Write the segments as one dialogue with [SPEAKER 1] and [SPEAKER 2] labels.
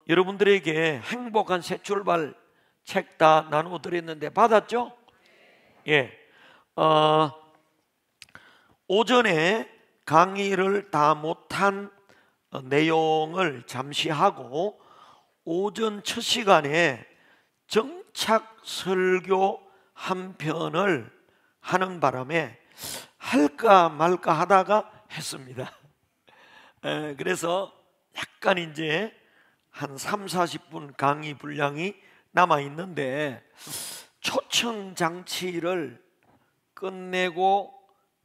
[SPEAKER 1] 여러분들에게 행복한 새 출발 책 다 나누어 드렸는데 받았죠? 예. 오전에 강의를 다 못한 내용을 잠시 하고 오전 첫 시간에 정착 설교 한 편을 하는 바람에 할까 말까 하다가 했습니다. 그래서 약간 이제 한 30-40분 강의 분량이 남아 있는데 초청 장치를 끝내고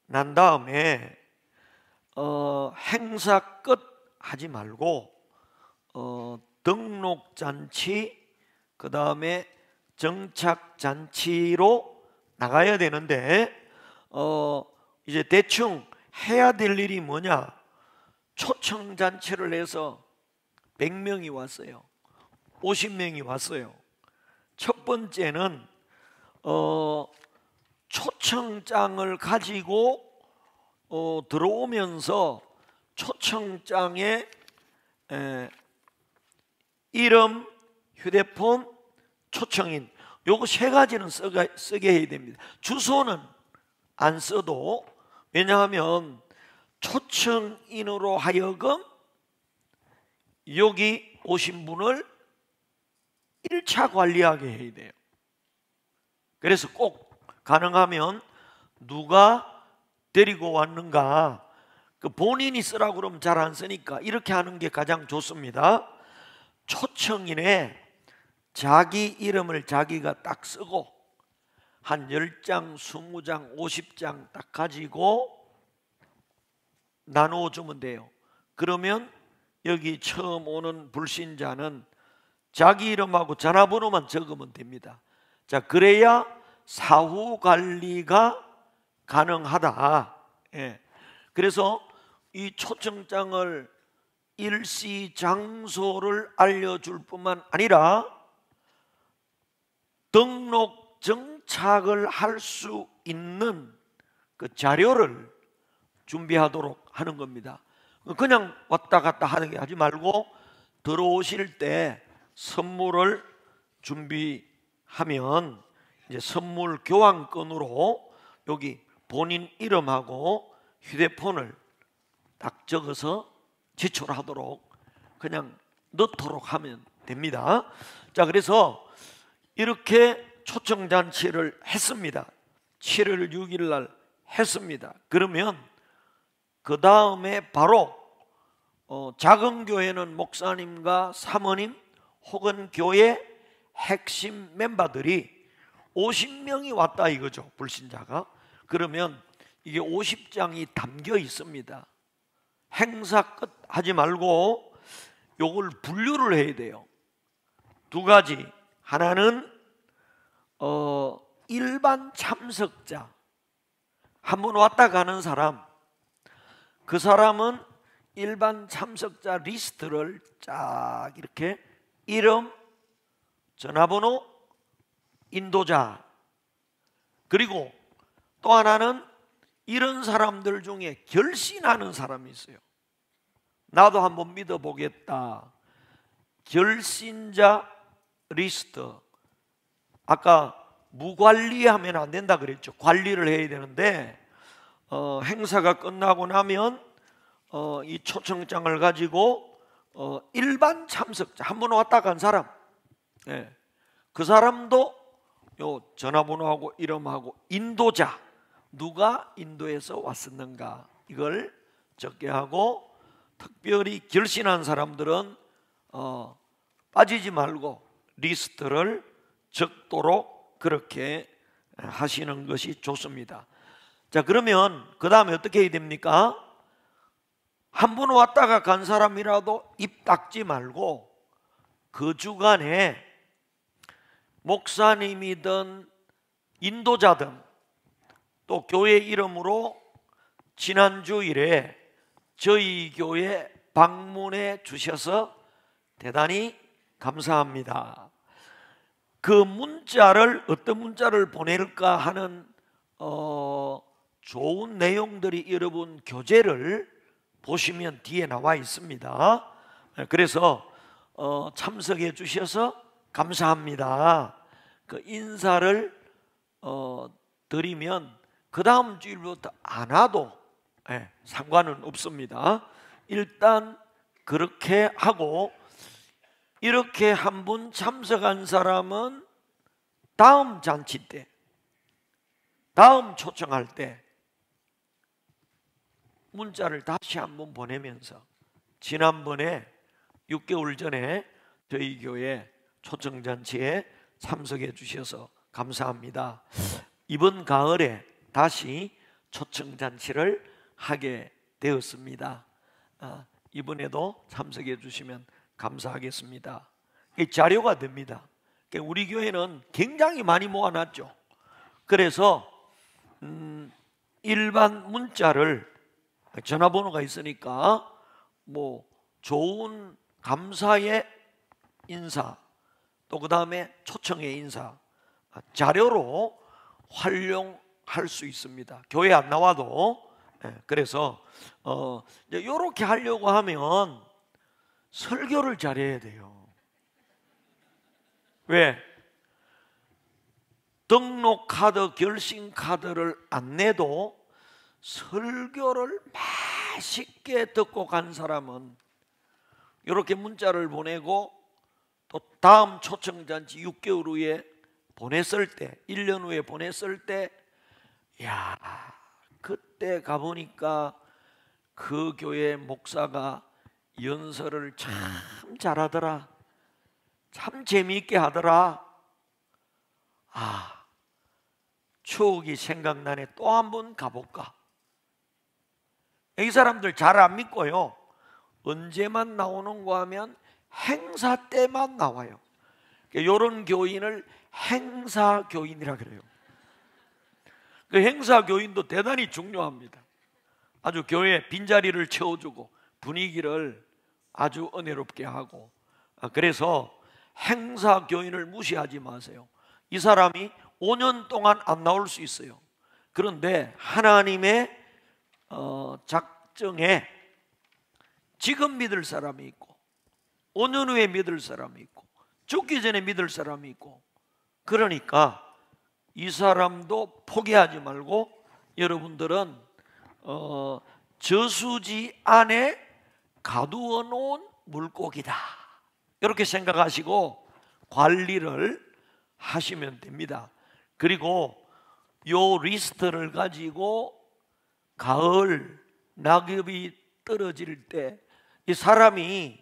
[SPEAKER 1] 난 다음에 행사 끝 하지 말고 등록 잔치 그 다음에 정착 잔치로 나가야 되는데 이제 대충 해야 될 일이 뭐냐? 초청 잔치를 해서 100명이 왔어요. 50명이 왔어요. 첫 번째는 초청장을 가지고 들어오면서 초청장에 이름, 휴대폰, 초청인 요거 세 가지는 쓰게 해야 됩니다. 주소는 안 써도, 왜냐하면 초청인으로 하여금 여기 오신 분을 1차 관리하게 해야 돼요. 그래서 꼭 가능하면 누가 데리고 왔는가 그 본인이 쓰라고 그러면 잘 안 쓰니까 이렇게 하는 게 가장 좋습니다. 초청인에 자기 이름을 자기가 딱 쓰고 한 10장, 20장, 50장 딱 가지고 나누어 주면 돼요. 그러면 여기 처음 오는 불신자는 자기 이름하고 전화번호만 적으면 됩니다. 자, 그래야 사후 관리가 가능하다. 예. 그래서 이 초청장을 일시 장소를 알려줄 뿐만 아니라 등록 정착을 할 수 있는 그 자료를 준비하도록 하는 겁니다. 그냥 왔다 갔다 하는 게 하지 말고 들어오실 때 선물을 준비하면 이제 선물 교환권으로 여기 본인 이름하고 휴대폰을 딱 적어서 지출하도록 그냥 넣도록 하면 됩니다. 자, 그래서 이렇게 초청잔치를 했습니다. 7월 6일 날 했습니다. 그러면 그 다음에 바로 작은 교회는 목사님과 사모님 혹은 교회 핵심 멤버들이 50명이 왔다 이거죠. 불신자가. 그러면 이게 50장이 담겨 있습니다. 행사 끝 하지 말고 요걸 분류를 해야 돼요. 두 가지. 하나는 일반 참석자, 한번 왔다 가는 사람, 그 사람은 일반 참석자 리스트를 쫙 이렇게 이름, 전화번호, 인도자, 그리고 또 하나는 이런 사람들 중에 결신하는 사람이 있어요. 나도 한번 믿어보겠다. 결신자 리스트. 아까 무관리하면 안 된다 그랬죠. 관리를 해야 되는데 행사가 끝나고 나면 이 초청장을 가지고 일반 참석자, 한 번 왔다 간 사람, 그 사람도 요 전화번호하고 이름하고 인도자, 누가 인도에서 왔었는가 이걸 적게 하고, 특별히 결신한 사람들은 빠지지 말고 리스트를 적도록 그렇게 하시는 것이 좋습니다. 자, 그러면 그 다음에 어떻게 해야 됩니까? 한 번 왔다가 간 사람이라도 입 닦지 말고 그 주간에 목사님이든 인도자든 또 교회 이름으로 지난 주일에 저희 교회 방문해 주셔서 대단히 감사합니다. 그 문자를 어떤 문자를 보낼까 하는 좋은 내용들이 여러분 교재를 보시면 뒤에 나와 있습니다. 그래서 참석해 주셔서 감사합니다. 그 인사를 드리면 그 다음 주일부터 안 와도 상관은 없습니다. 일단 그렇게 하고, 이렇게 한 분 참석한 사람은 다음 잔치 때, 다음 초청할 때 문자를 다시 한번 보내면서 지난번에 6개월 전에 저희 교회 초청잔치에 참석해 주셔서 감사합니다. 이번 가을에 다시 초청잔치를 하게 되었습니다. 이번에도 참석해 주시면 감사하겠습니다. 이 자료가 됩니다. 우리 교회는 굉장히 많이 모아놨죠. 그래서 일반 문자를, 전화번호가 있으니까 뭐 좋은 감사의 인사, 또 그 다음에 초청의 인사 자료로 활용할 수 있습니다. 교회 안 나와도. 그래서 이렇게 하려고 하면 설교를 잘해야 돼요. 왜? 등록카드, 결신카드를 안 내도 설교를 맛있게 듣고 간 사람은 이렇게 문자를 보내고 또 다음 초청잔치 6개월 후에 보냈을 때, 1년 후에 보냈을 때, 야, 그때 가보니까 그 교회 목사가 연설을 참 잘하더라, 참 재미있게 하더라, 추억이 생각나네, 또 한 번 가볼까. 이 사람들 잘 안 믿고요, 언제만 나오는 거 하면 행사 때만 나와요. 이런 교인을 행사교인이라 그래요. 그 행사교인도 대단히 중요합니다. 아주 교회 빈자리를 채워주고 분위기를 아주 은혜롭게 하고. 그래서 행사교인을 무시하지 마세요. 이 사람이 5년 동안 안 나올 수 있어요. 그런데 하나님의 작정에 지금 믿을 사람이 있고, 5년 후에 믿을 사람이 있고, 죽기 전에 믿을 사람이 있고, 그러니까 이 사람도 포기하지 말고 여러분들은 저수지 안에 가두어 놓은 물고기다, 이렇게 생각하시고 관리를 하시면 됩니다. 그리고 요 리스트를 가지고 가을 낙엽이 떨어질 때, 이 사람이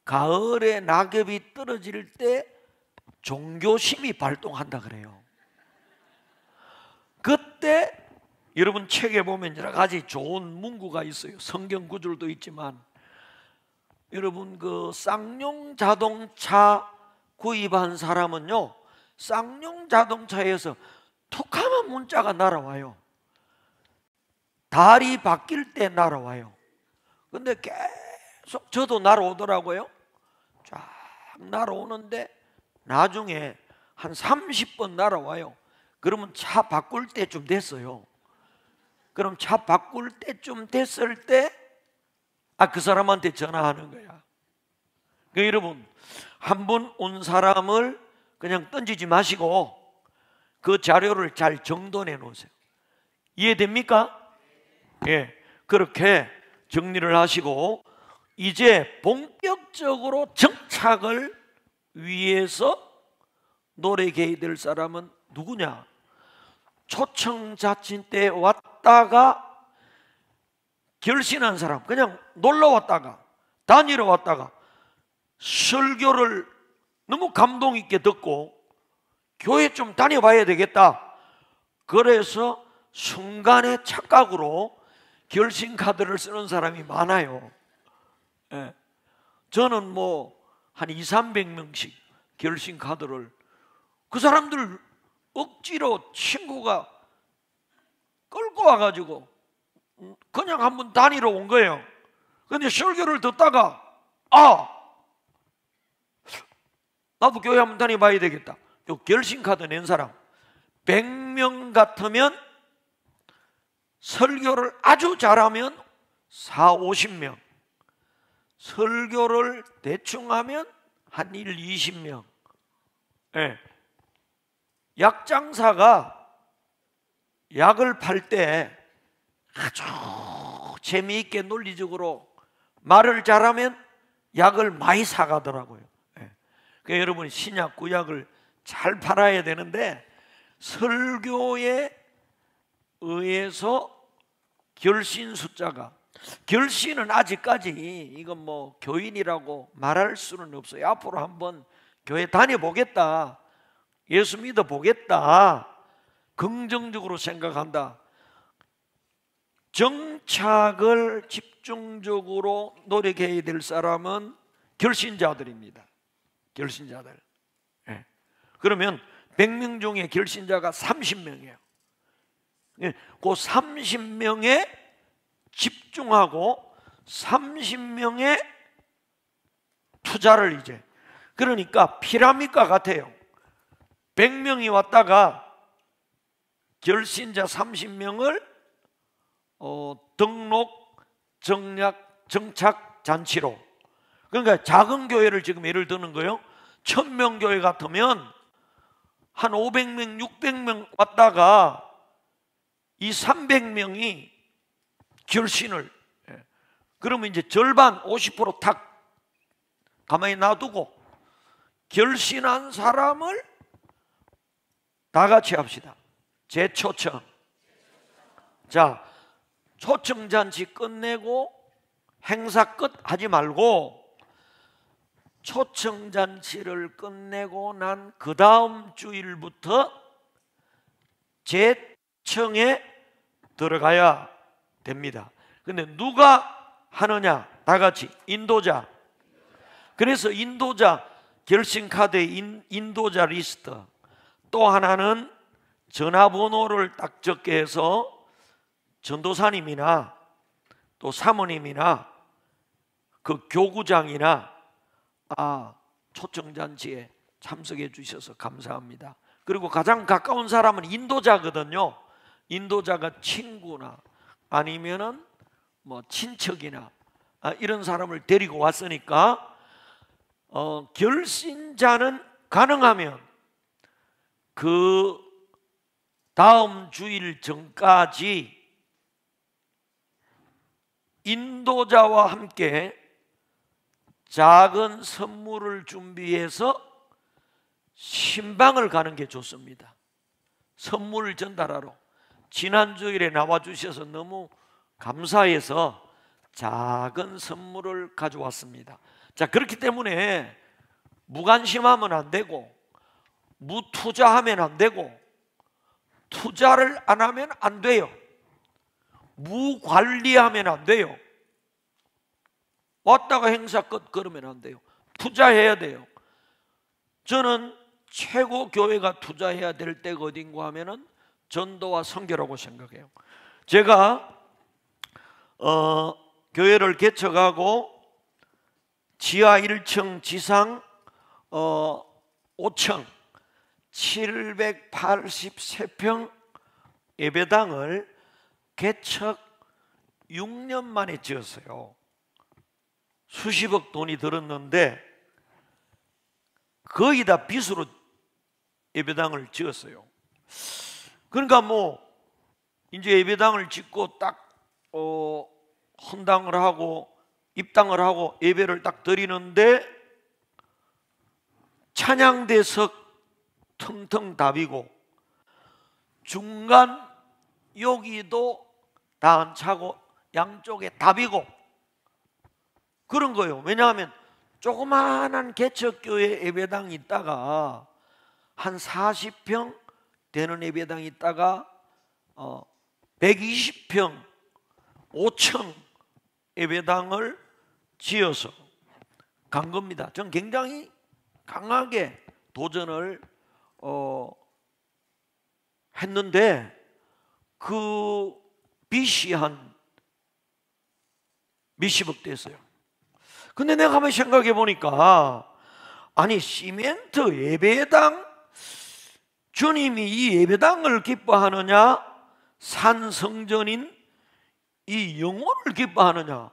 [SPEAKER 1] 가을에 낙엽이 떨어질 때 종교심이 발동한다 그래요. 그때 여러분 책에 보면 여러 가지 좋은 문구가 있어요. 성경 구절도 있지만, 여러분 그 쌍용 자동차 구입한 사람은요, 쌍용 자동차에서 톡하면 문자가 날아와요. 달이 바뀔 때 날아와요. 근데 계속 저도 날아오더라고요. 쫙 날아오는데 나중에 한 30번 날아와요. 그러면 차 바꿀 때쯤 됐어요. 그럼 차 바꿀 때쯤 됐을 때 그 사람한테 전화하는 거야. 그러니까 여러분, 한 번 온 사람을 그냥 던지지 마시고 그 자료를 잘 정돈해 놓으세요. 이해됩니까? 예, 그렇게 정리를 하시고 이제 본격적으로 정착을 위해서 노력해야 될 사람은 누구냐? 초청자친 때 왔다가 결신한 사람, 그냥 놀러 왔다가 다니러 왔다가 설교를 너무 감동 있게 듣고 교회 좀 다녀봐야 되겠다, 그래서 순간의 착각으로 결신카드를 쓰는 사람이 많아요. 예. 저는 뭐 한 200~300명씩 결신카드를, 그 사람들 억지로 친구가 끌고 와가지고 그냥 한번 다니러 온 거예요. 근데 설교를 듣다가 나도 교회 한번 다녀봐야 되겠다. 요 결신카드 낸 사람 100명 같으면, 설교를 아주 잘하면 40~50명, 설교를 대충 하면 한 일 20명. 예. 약장사가 약을 팔 때 아주 재미있게 논리적으로 말을 잘하면 약을 많이 사가더라고요. 예. 그러니까 여러분 신약 구약을 잘 팔아야 되는데 설교에 의해서 결신 숫자가, 결신은 아직까지 이건 뭐 교인이라고 말할 수는 없어요. 앞으로 한번 교회 다녀보겠다, 예수 믿어보겠다, 긍정적으로 생각한다. 정착을 집중적으로 노력해야 될 사람은 결신자들입니다. 결신자들. 예. 그러면 100명 중에 결신자가 30명이에요. 그 30명에 집중하고 30명의 투자를 이제, 그러니까 피라미드과 같아요. 100명이 왔다가 결신자 30명을 등록, 정착 잔치로, 그러니까 작은 교회를 지금 예를 드는 거예요. 1000명 교회 같으면 한 500명, 600명 왔다가 이 300명이 결신을, 그러면 이제 절반 50%탁 가만히 놔두고 결신한 사람을 다 같이 합시다. 재초청. 자, 초청잔치 끝내고 행사 끝 하지 말고 초청잔치를 끝내고 난 그 다음 주일부터 재청에 들어가야 됩니다. 근데 누가 하느냐? 다 같이 인도자. 그래서 인도자 결신카드에 인도자 리스트, 또 하나는 전화번호를 딱 적게 해서 전도사님이나 또 사모님이나 그 교구장이나 초청잔치에 참석해 주셔서 감사합니다. 그리고 가장 가까운 사람은 인도자거든요. 인도자가 친구나 아니면은 뭐 친척이나 이런 사람을 데리고 왔으니까 결신자는 가능하면 그 다음 주일 전까지 인도자와 함께 작은 선물을 준비해서 신방을 가는 게 좋습니다. 선물을 전달하러 지난 주일에 나와주셔서 너무 감사해서 작은 선물을 가져왔습니다. 자, 그렇기 때문에 무관심하면 안 되고 무투자하면 안 되고 투자를 안 하면 안 돼요. 무관리하면 안 돼요. 왔다가 행사 끝 그러면 안 돼요. 투자해야 돼요. 저는 최고 교회가 투자해야 될 때가 어딘가 하면은 전도와 선교라고 생각해요. 제가 교회를 개척하고 지하 1층, 지상 5층 783평 예배당을 개척 6년 만에 지었어요. 수십억 돈이 들었는데 거의 다 빚으로 예배당을 지었어요. 그러니까 뭐 이제 예배당을 짓고 딱 헌당을 하고 입당을 하고 예배를 딱 드리는데 찬양대석 텅텅 답이고 중간 여기도 다 안 차고 양쪽에 답이고 그런 거예요. 왜냐하면 조그마한 개척교회 예배당이 있다가 한 40평 되는 예배당이 있다가 120평 5층 예배당을 지어서 간 겁니다. 전 굉장히 강하게 도전을 했는데 그 빚이 한 몇십억 됐어요. 근데 내가 한번 생각해 보니까 아니 시멘트 예배당, 주님이 이 예배당을 기뻐하느냐 산 성전인 이 영혼을 기뻐하느냐,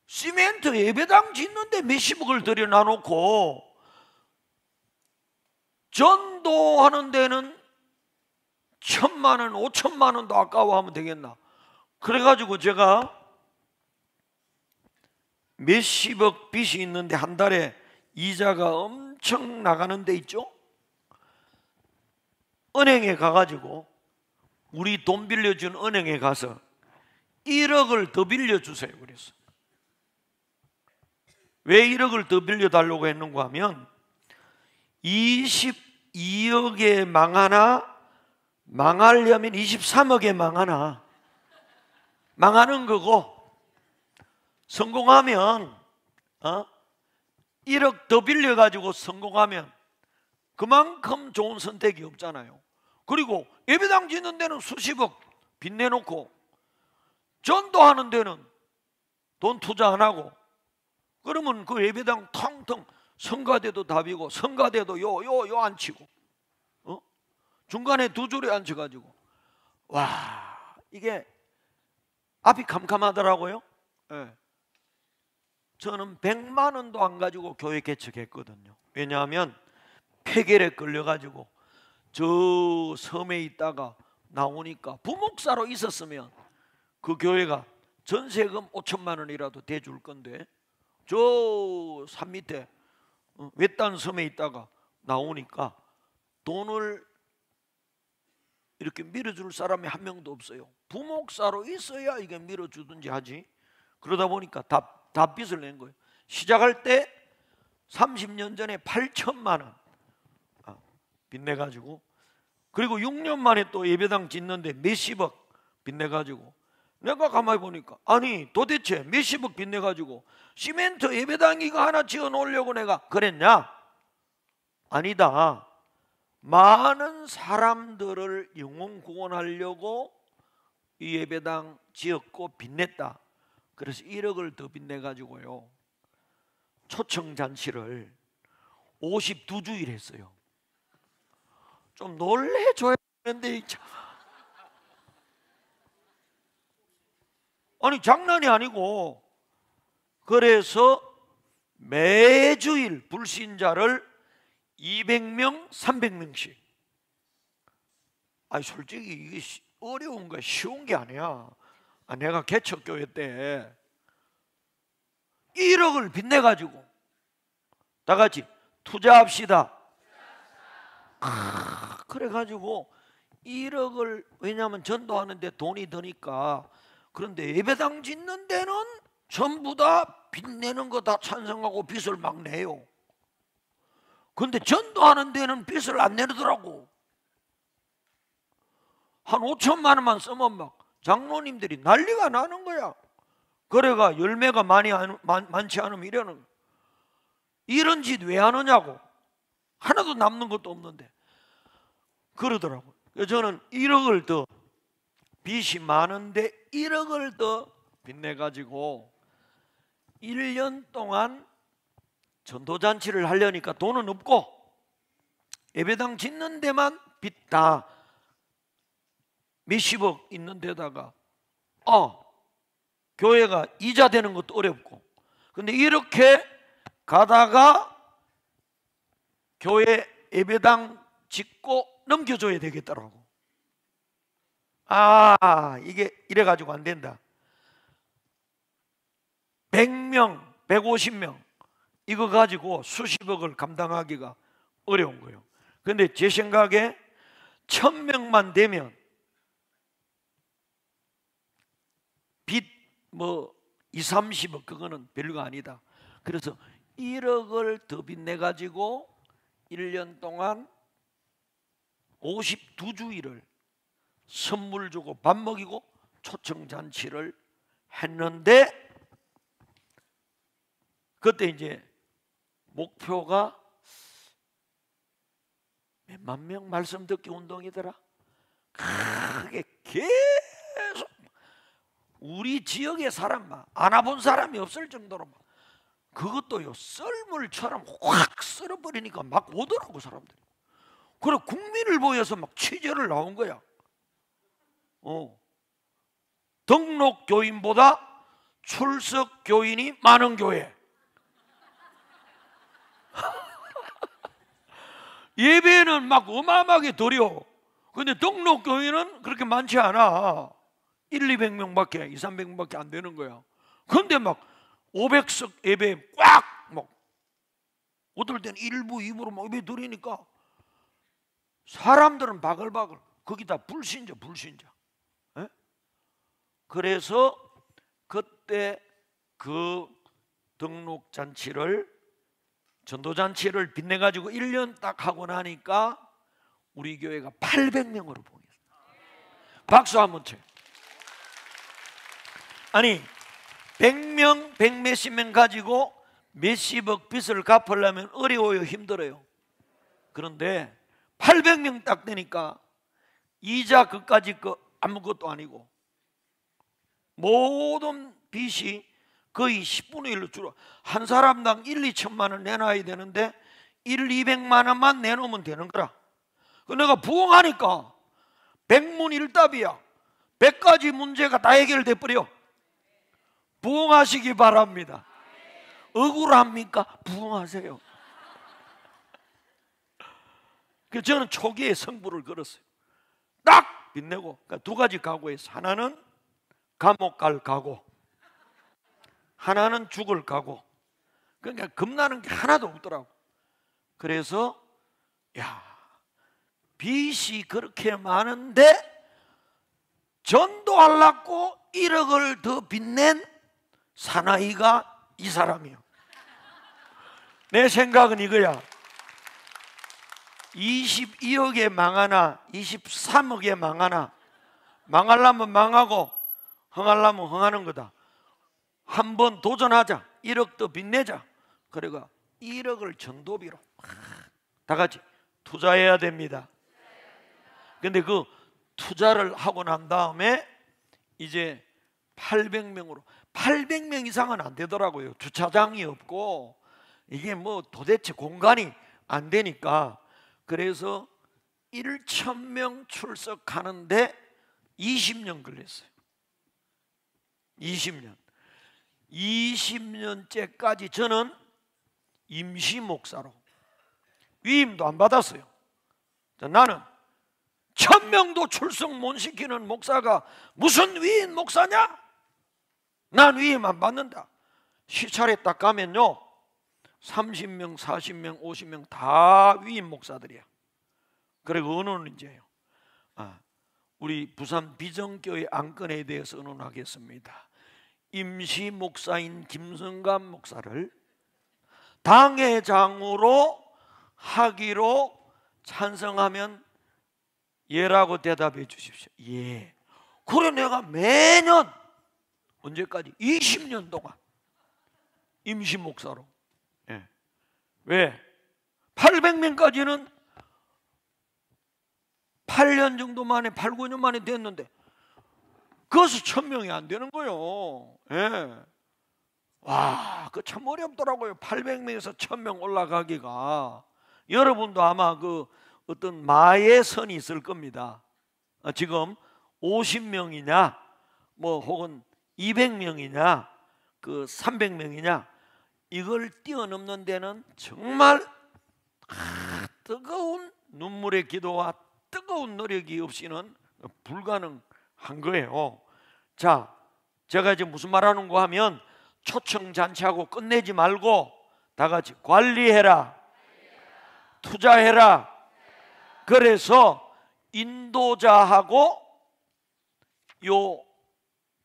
[SPEAKER 1] 시멘트 예배당 짓는데 몇십억을 들여 놔놓고 전도하는 데는 1,000만 원, 5천만 원도 아까워하면 되겠나? 그래가지고 제가 몇십억 빚이 있는데 한 달에 이자가 엄청 나가는 데 있죠? 은행에 가가지고 우리 돈 빌려준 은행에 가서 1억을 더 빌려주세요 그랬어. 왜 1억을 더 빌려달라고 했는가 하면 22억에 망하나 망하려면 23억에 망하나 망하는 거고, 성공하면 1억 더 빌려가지고 성공하면 그만큼 좋은 선택이 없잖아요. 그리고 예배당 짓는 데는 수십억 빚내놓고 전도하는 데는 돈 투자 안 하고, 그러면 그 예배당 텅텅, 성가대도 답이고 성가대도 요 앉히고 중간에 두 줄에 앉혀가지고, 와, 이게 앞이 캄캄하더라고요. 네. 저는 100만 원도 안 가지고 교회 개척했거든요. 왜냐하면 폐결에 걸려가지고 저 섬에 있다가 나오니까 부목사로 있었으면 그 교회가 전세금 5천만 원이라도 대줄 건데, 저 산 밑에 외딴 섬에 있다가 나오니까 돈을 이렇게 밀어줄 사람이 한 명도 없어요. 부목사로 있어야 이게 밀어주든지 하지. 그러다 보니까 다 빚을 낸 거예요. 시작할 때 30년 전에 8천만 원 빚내가지고, 그리고 6년 만에 또 예배당 짓는데 몇십억 빚내가지고, 내가 가만히 보니까 아니 도대체 몇십억 빚내가지고 시멘트 예배당 이거 하나 지어 놓으려고 내가 그랬냐? 아니다. 많은 사람들을 영혼 구원하려고 이 예배당 지었고 빚냈다. 그래서 1억을 더 빚내가지고요, 초청잔치를 52주일 했어요. 좀 놀래줘야 되는데, 아니 장난이 아니고, 그래서 매주일 불신자를 200명, 300명씩. 아니 솔직히 이게 어려운 거 쉬운 게 아니야. 내가 개척교회 때 1억을 빚내가지고 다 같이 투자합시다. 그래가지고 1억을, 왜냐하면 전도하는데 돈이 드니까. 그런데 예배당 짓는 데는 전부 다 빚내는 거 다 찬성하고 빚을 막 내요. 근데 전도하는 데는 빚을 안 내더라고. 한 5천만 원만 쓰면 막 장로님들이 난리가 나는 거야. 그래가 열매가 많지 않으면 이러는, 이런 짓 왜 하느냐고. 하나도 남는 것도 없는데 그러더라고요. 저는 1억을 더, 빚이 많은데 1억을 더 빚내가지고 1년 동안 전도잔치를 하려니까 돈은 없고 예배당 짓는 데만 빚 다 몇십억 있는 데다가 교회가 이자 되는 것도 어렵고. 근데 이렇게 가다가 교회 예배당 짓고 넘겨줘야 되겠더라고. 이게 이래가지고 안 된다. 100명, 150명 이거 가지고 수십억을 감당하기가 어려운 거예요. 그런데 제 생각에 1000명만 되면 빚 2, 30억 그거는 별거 아니다. 그래서 1억을 더 빚내가지고 1년 동안 52주일을 선물 주고 밥 먹이고 초청잔치를 했는데, 그때 이제 목표가 몇만 명 말씀 듣기 운동이더라. 크게 계속 우리 지역의 사람만 안 와본 사람이 없을 정도로 막, 그것도요 썰물처럼 확 썰어버리니까 막 오더라고 사람들이. 그래 국민을 보여서 막 취재를 나온 거야. 등록 교인보다 출석 교인이 많은 교회. 예배는 막 어마어마하게 드려. 근데 등록 교인은 그렇게 많지 않아. 200명밖에 300명밖에 안 되는 거야. 근데 막 500석 예배 꽉 막 어떨 때는 1부 2부로 막 예배 드리니까 사람들은 바글바글. 거기다 불신자. 에? 그래서 그때 그 등록잔치를, 전도잔치를 빛내가지고 1년 딱 하고 나니까 우리 교회가 800명으로 봉했어요. 박수 한번 쳐요. 아니 100명, 100몇십 명 가지고 몇십억 빚을 갚으려면 어려워요, 힘들어요. 그런데 800명 딱 되니까 이자 그까지 거 아무것도 아니고 모든 빚이 거의 10분의 1로 줄어. 한 사람당 1, 2천만 원 내놔야 되는데 1, 200만 원만 내놓으면 되는 거라. 내가 부흥하니까 백문일답이야. 100가지 문제가 다 해결돼 버려. 부흥하시기 바랍니다. 억울합니까? 부흥하세요. 그래서 저는 초기에 성부를 걸었어요. 딱 빛내고. 그러니까 두 가지 각오였어요. 하나는 감옥 갈 각오, 하나는 죽을 각오. 그러니까 겁나는 게 하나도 없더라고. 그래서 야, 빚이 그렇게 많은데 전도하려고 1억을 더 빚낸 사나이가 이 사람이요. 내 생각은 이거야. 22억에 망하나 23억에 망하나, 망하려면 망하고 흥하려면 흥하는 거다. 한번 도전하자. 1억 더 빚내자. 그래가 1억을 전도비로 다 같이 투자해야 됩니다. 근데 그 투자를 하고 난 다음에 이제 800명으로 800명 이상은 안 되더라고요. 주차장이 없고 이게 뭐 도대체 공간이 안 되니까. 그래서 1,000명 출석하는데 20년 걸렸어요. 20년째까지 저는 임시 목사로 위임도 안 받았어요. 나는 1,000명도 출석 못 시키는 목사가 무슨 위임 목사냐? 난 위임 안 받는다. 시찰에 딱 가면요 30명, 40명, 50명 다 위임 목사들이야. 그리고 언어는 이제요, 우리 부산 비전교회 안건에 대해서 언론하겠습니다. 임시 목사인 김성감 목사를 당회장으로 하기로 찬성하면 예라고 대답해 주십시오. 예. 그래 내가 매년 언제까지? 20년 동안 임시 목사로. 예. 왜? 800명까지는 8년 정도 만에, 8, 9년 만에 됐는데 그것이 1,000명이 안 되는 거예요. 예. 와, 그 참 어렵더라고요. 800명에서 1,000명 올라가기가. 여러분도 아마 그 어떤 마의 선이 있을 겁니다. 지금 50명이냐, 뭐 혹은 200명이냐, 그 300명이냐, 이걸 뛰어넘는 데는 정말 뜨거운 눈물의 기도와 뜨거운 노력이 없이는 불가능한 거예요. 자, 제가 이제 무슨 말하는 거 하면 초청잔치하고 끝내지 말고 다 같이 관리해라, 투자해라. 그래서 인도자하고 요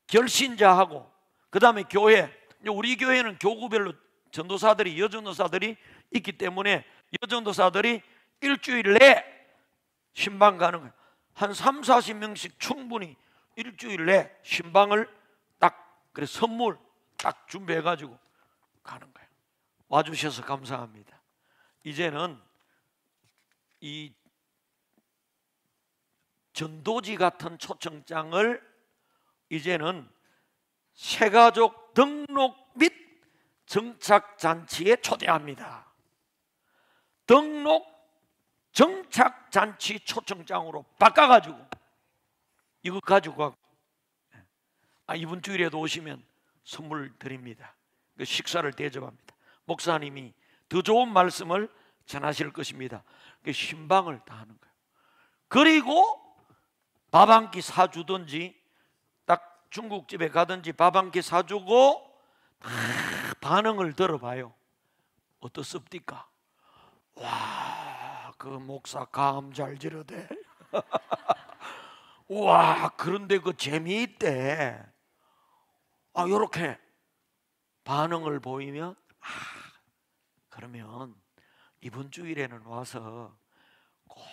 [SPEAKER 1] 결신자하고 그 다음에 교회, 우리 교회는 교구별로 전도사들이, 여전도사들이 있기 때문에 여전도사들이 일주일 내 신방 가는 거예요. 한 3, 40명씩 충분히 일주일 내 신방을 딱, 그래 선물 딱 준비해가지고 가는 거예요. 와주셔서 감사합니다. 이제는 이 전도지 같은 초청장을 이제는 새가족 등록 및 정착잔치에 초대합니다. 등록 정착잔치 초청장으로 바꿔가지고 이거 가지고 가고, 이번 주일에도 오시면 선물 드립니다. 그 식사를 대접합니다. 목사님이 더 좋은 말씀을 전하실 것입니다. 그 신방을 다 하는 거예요. 그리고 밥 한 끼 사주든지, 딱 중국집에 가든지 밥 한 끼 사주고 반응을 들어봐요. 어떻습니까? 와, 그 목사 감 잘 지르대. 와, 그런데 그 재미있대. 요렇게 반응을 보이면, 그러면 이번 주일에는 와서 꼭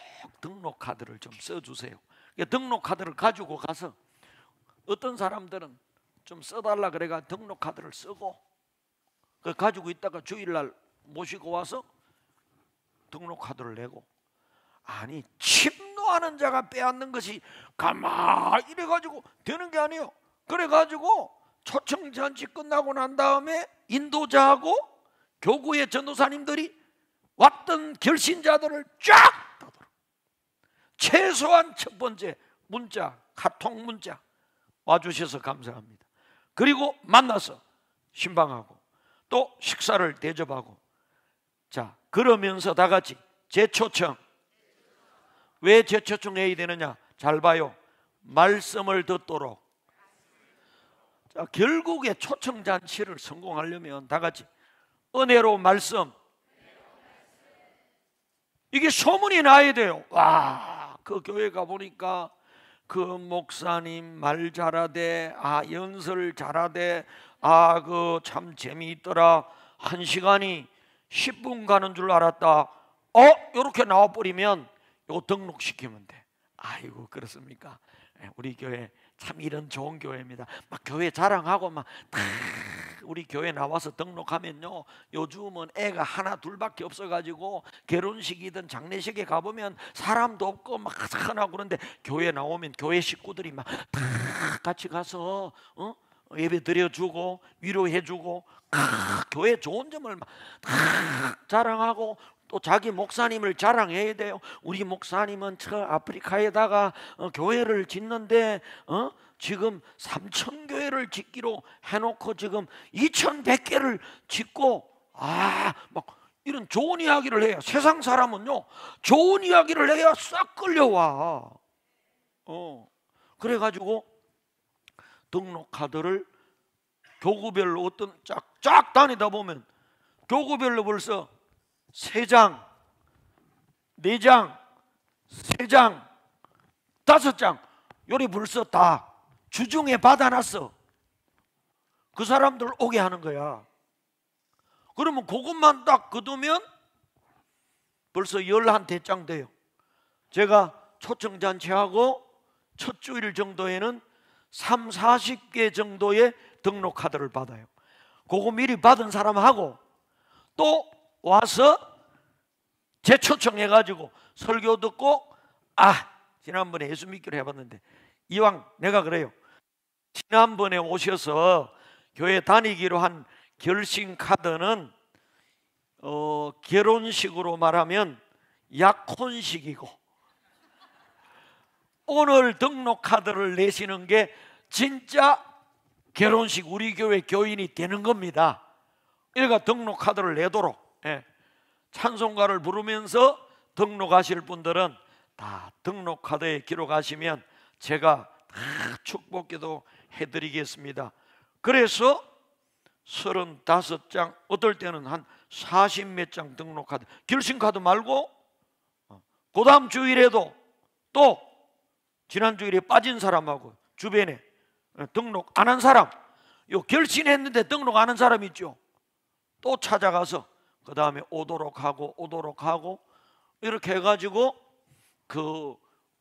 [SPEAKER 1] 등록카드를 좀 써주세요. 등록카드를 가지고 가서, 어떤 사람들은 좀 써달라 그래가 등록카드를 쓰고, 그 가지고 있다가 주일날 모시고 와서 등록카드를 내고, 아니 침노하는 자가 빼앗는 것이 가만히 이래가지고 되는 게 아니에요. 그래가지고 초청잔치 끝나고 난 다음에 인도자하고 교구의 전도사님들이 왔던 결신자들을 쫙 떠들어. 최소한 첫 번째 문자, 카톡 문자 와주셔서 감사합니다. 그리고 만나서 신방하고 또 식사를 대접하고. 자, 그러면서 다 같이 재초청. 왜 재초청해야 되느냐? 잘 봐요. 말씀을 듣도록. 자, 결국에 초청잔치를 성공하려면 다 같이 은혜로 말씀. 이게 소문이 나야 돼요. 와, 그 교회 가보니까 그 목사님 말 잘하대, 연설 잘하대, 그 참 재미있더라. 1시간이 10분 가는 줄 알았다. 이렇게 나와버리면 이거 등록시키면 돼. 아이고, 그렇습니까? 우리 교회 참 이런 좋은 교회입니다. 막 교회 자랑하고 막 우리 교회 나와서 등록하면요, 요즘은 애가 하나 둘밖에 없어가지고 결혼식이든 장례식에 가보면 사람도 없고 막 하나고, 그런데 교회 나오면 교회 식구들이 막 다 같이 가서 예배 드려주고 위로해주고 교회 좋은 점을 막 자랑하고, 또 자기 목사님을 자랑해야 돼요. 우리 목사님은 저 아프리카에다가 교회를 짓는데 지금 3,000교회를 짓기로 해놓고 지금 2,100개를 짓고, 막 이런 좋은 이야기를 해요. 세상 사람은요, 좋은 이야기를 해야 싹 끌려와. 그래가지고 등록카드를 교구별로 어떤 쫙 다니다 보면 교구별로 벌써 3장, 4장, 3장, 5장 요리 벌써 다 주중에 받아놨어. 그 사람들 오게 하는 거야. 그러면 그것만 딱 거두면 벌써 11대장 돼요. 제가 초청잔치하고 첫 주일 정도에는 30-40개 정도의 등록카드를 받아요. 그거 미리 받은 사람하고 또 와서 재초청해가지고 설교 듣고, 지난번에 예수 믿기로 해봤는데 이왕 내가 그래요. 지난번에 오셔서 교회 다니기로 한 결신카드는 결혼식으로 말하면 약혼식이고, 오늘 등록카드를 내시는 게 진짜 결혼식, 우리 교회 교인이 되는 겁니다. 그러니까 등록카드를 내도록, 찬송가를 부르면서 등록하실 분들은 다 등록카드에 기록하시면 제가 다 축복기도 해드리겠습니다. 그래서 35장, 어떨 때는 한 40몇 장 등록카드, 결신카드 말고 그 다음 주일에도 또 지난 주일에 빠진 사람하고 주변에 등록 안 한 사람, 요 결신했는데 등록 안 한 사람 있죠. 또 찾아가서 그 다음에 오도록 하고 이렇게 해가지고 그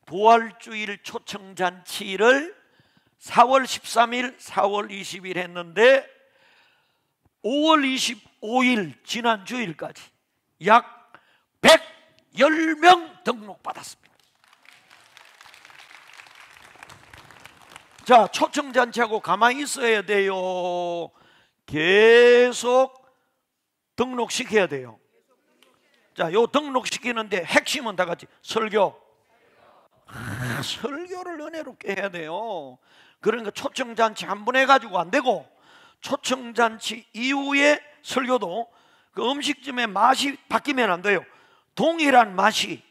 [SPEAKER 1] 부활주일 초청잔치를 4월 13일, 4월 20일 했는데 5월 25일 지난 주일까지 약 110명 등록받았습니다. 자, 초청잔치하고 가만히 있어야 돼요. 계속 등록시켜야 돼요. 자, 요 등록시키는데 핵심은 다 같이 설교. 설교를 은혜롭게 해야 돼요. 그러니까 초청잔치 한 번 해가지고 안 되고 초청잔치 이후에 설교도 그 음식점의 맛이 바뀌면 안 돼요. 동일한 맛이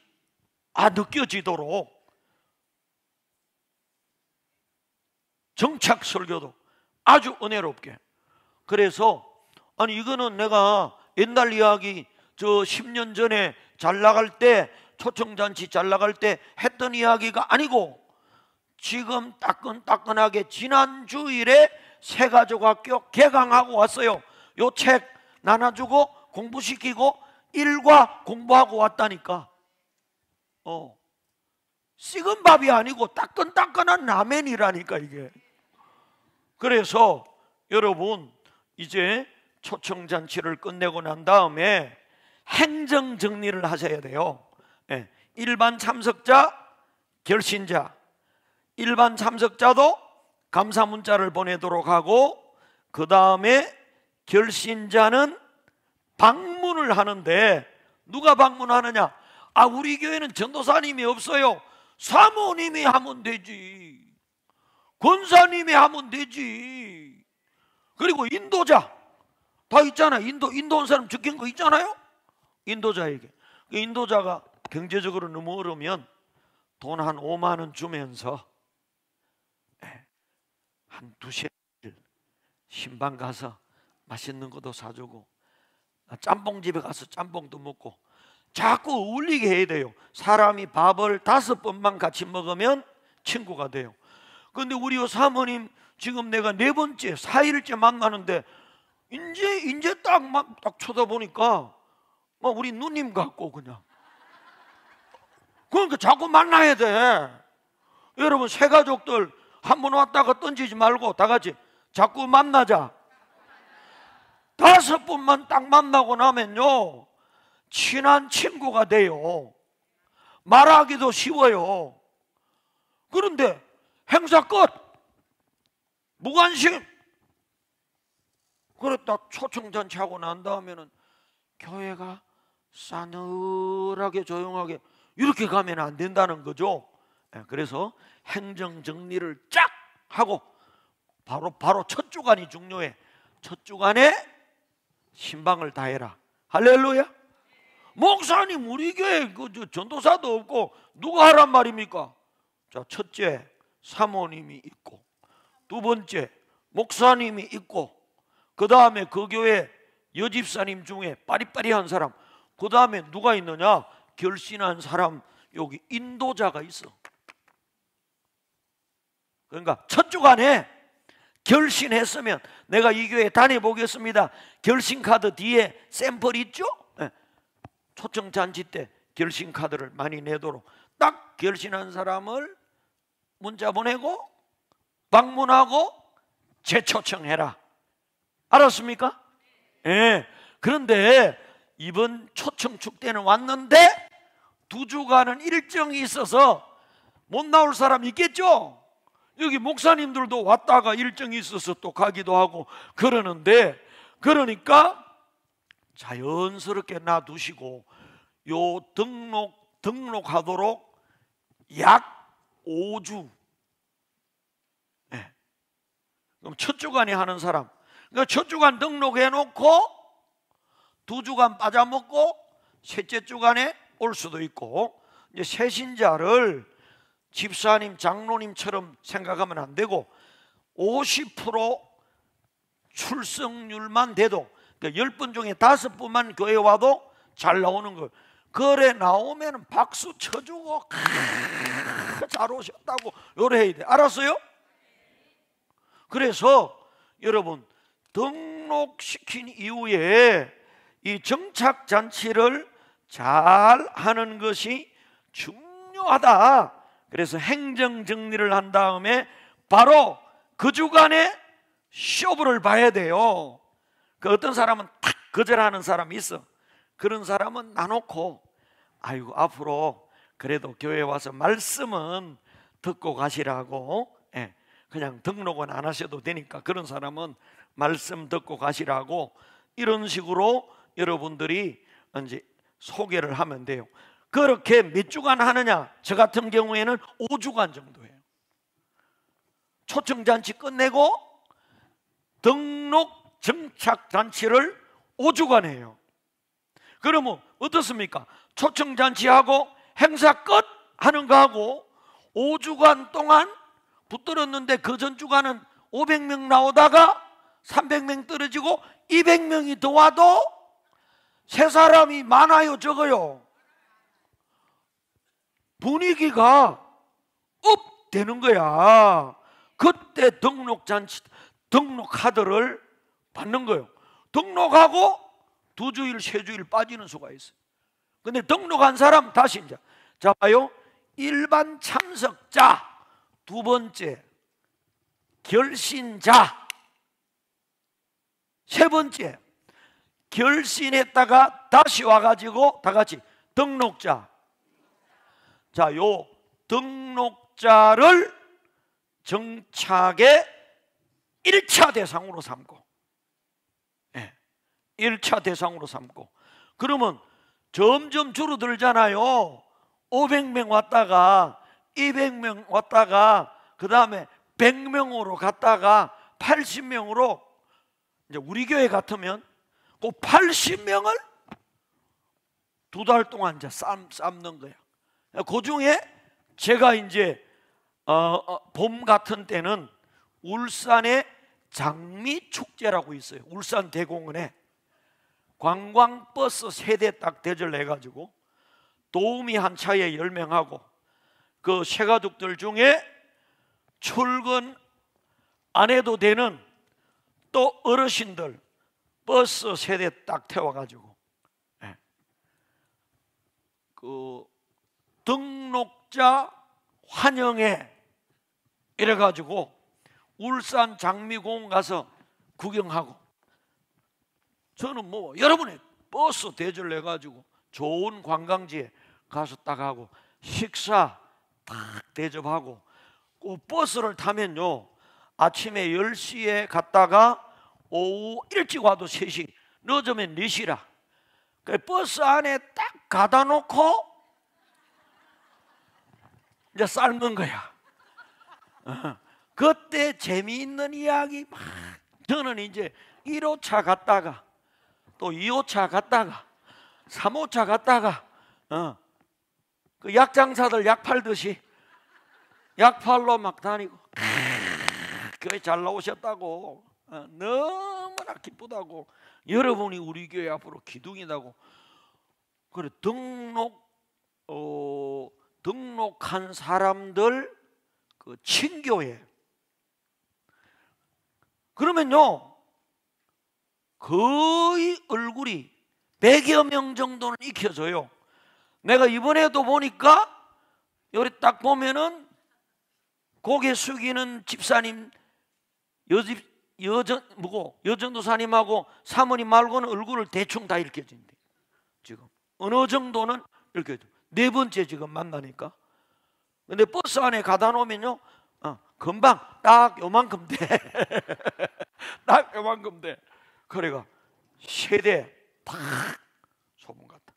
[SPEAKER 1] 느껴지도록 정착 설교도 아주 은혜롭게. 그래서 아니 이거는 내가 옛날 이야기, 저 10년 전에 잘 나갈 때, 초청잔치 잘 나갈 때 했던 이야기가 아니고 지금 따끈따끈하게 지난 주일에 새가족학교 개강하고 왔어요. 요 책 나눠주고 공부시키고 일과 공부하고 왔다니까. 식은 밥이 아니고 따끈따끈한 라멘이라니까 이게. 그래서 여러분 이제 초청잔치를 끝내고 난 다음에 행정 정리를 하셔야 돼요. 일반 참석자, 결신자, 일반 참석자도 감사 문자를 보내도록 하고, 그 다음에 결신자는 방문을 하는데, 누가 방문하느냐? 우리 교회는 전도사님이 없어요. 사모님이 하면 되지, 권사님이 하면 되지. 그리고 인도자 다 있잖아요. 인도 온 사람 적힌 거 있잖아요. 인도자에게, 인도자가 경제적으로 너무 어려우면 돈 한 5만 원 주면서 한 두세 일 신방 가서 맛있는 것도 사주고, 짬뽕집에 가서 짬뽕도 먹고, 자꾸 어울리게 해야 돼요. 사람이 밥을 5번만 같이 먹으면 친구가 돼요. 그런데 우리 사모님 지금 내가 4번째 4일째 만나는데 이제 딱 쳐다보니까 우리 누님 같고 그냥. 그러니까 자꾸 만나야 돼. 여러분 새가족들 한 번 왔다가 던지지 말고 다 같이 자꾸 만나자. 5번만 딱 만나고 나면요 친한 친구가 돼요. 말하기도 쉬워요. 그런데 행사 끝, 무관심. 그랬다 초청잔치 하고 난 다음에는 교회가 싸늘하게 조용하게 이렇게 가면 안 된다는 거죠. 그래서 행정 정리를 쫙 하고 바로 첫 주간이 중요해. 첫 주간에 신방을 다 해라. 할렐루야. 목사님 우리 교회 전도사도 없고 누가 하란 말입니까? 자, 첫째 사모님이 있고, 두 번째 목사님이 있고, 그 다음에 그 교회 여집사님 중에 빠리빠리한 사람, 그 다음에 누가 있느냐? 결신한 사람. 여기 인도자가 있어. 그러니까 첫 주간에 결신했으면 내가 이 교회 다녀보겠습니다. 결신카드 뒤에 샘플 있죠? 초청잔치 때 결신카드를 많이 내도록 딱 결신한 사람을 문자 보내고 방문하고 재초청해라. 알았습니까? 그런데 이번 초청축 때는 왔는데 2주간은 일정이 있어서 못 나올 사람 있겠죠? 여기 목사님들도 왔다가 일정이 있어서 또 가기도 하고 그러는데, 그러니까 자연스럽게 놔두시고 요 등록하도록 약 5주. 그럼 첫 주간에 하는 사람, 그러니까 첫 주간 등록해 놓고 2주간 빠져먹고 셋째 주간에 올 수도 있고, 이제 새신자를 집사님, 장로님처럼 생각하면 안 되고 50% 출석률만 돼도, 그러니까 10분 중에 5분만 교회 와도 잘 나오는 거. 그래 나오면 박수 쳐주고 잘 오셨다고 요래 해야 돼. 알았어요? 그래서 여러분 등록시킨 이후에 이 정착잔치를 잘 하는 것이 중요하다. 그래서 행정정리를 한 다음에 바로 그 주간에 쇼부를 봐야 돼요. 그 어떤 사람은 탁 거절하는 사람이 있어. 그런 사람은 놔놓고 아이고 앞으로 그래도 교회 와서 말씀은 듣고 가시라고, 그냥 등록은 안 하셔도 되니까 그런 사람은 말씀 듣고 가시라고, 이런 식으로 여러분들이 이제 소개를 하면 돼요. 그렇게 몇 주간 하느냐? 저 같은 경우에는 5주간 정도예요. 초청잔치 끝내고 등록 정착 잔치를 5주간 해요. 그러면 어떻습니까? 초청 잔치하고 행사 끝 하는 거하고 5주간 동안 붙들었는데 그 전 주간은 500명 나오다가 300명 떨어지고 200명이 더 와도 세 사람이 많아요, 적어요? 분위기가 업 되는 거야. 그때 등록잔치, 등록카드를 받는 거예요. 등록하고 2주일, 3주일 빠지는 수가 있어요. 근데 등록한 사람 다시 이제 자 봐요. 일반 참석자, 두 번째 결신자, 세 번째 결신했다가 다시 와가지고 다 같이 등록자. 자, 요 등록자를 정착의 1차 대상으로 삼고, 1차 대상으로 삼고, 그러면 점점 줄어들잖아요. 500명 왔다가 200명 왔다가 그 다음에 100명으로 갔다가 80명으로, 이제 우리 교회 같으면 그 80명을 2달 동안 이제 삶는 거야. 그 중에 제가 이제 봄 같은 때는 울산에 장미축제라고 있어요. 울산 대공원에 관광버스 세대 딱 대절해가지고 도우미 한 차에 10명하고 그 새가족들 중에 출근 안 해도 되는 또 어르신들 버스 세대 딱 태워가지고 그 등록자 환영회 이래가지고 울산 장미공원 가서 구경하고, 저는 뭐 여러분의 버스 대절 해가지고 좋은 관광지에 가서 딱 하고 식사 딱 대접하고, 그 버스를 타면요 아침에 10시에 갔다가 오후 일찍 와도 3시, 늦으면 4시라. 그 버스 안에 딱 가다 놓고 이제 삶는 거야. 그때 재미있는 이야기 막. 저는 이제 1호차 갔다가 또 2호차 갔다가 3호차 갔다가 그 약장사들 약 팔듯이 약 팔러 막 다니고 교회 잘 나오셨다고 너무나 기쁘다고, 여러분이 우리 교회 앞으로 기둥이다고. 그래 등록한 사람들 그 친교회, 그러면요 거의 얼굴이 100여 명 정도는 익혀져요. 내가 이번에도 보니까 여기 딱 보면은 고개 숙이는 집사님, 여전도사님하고 사모님 말고는 얼굴을 대충 다 읽혀진대. 지금 어느 정도는 읽혀져. 네 번째 지금 만나니까. 근데 버스 안에 가다 놓으면요 금방 딱 요만큼 돼. 딱 요만큼 돼. 그래가 세대 탁 소문 같다.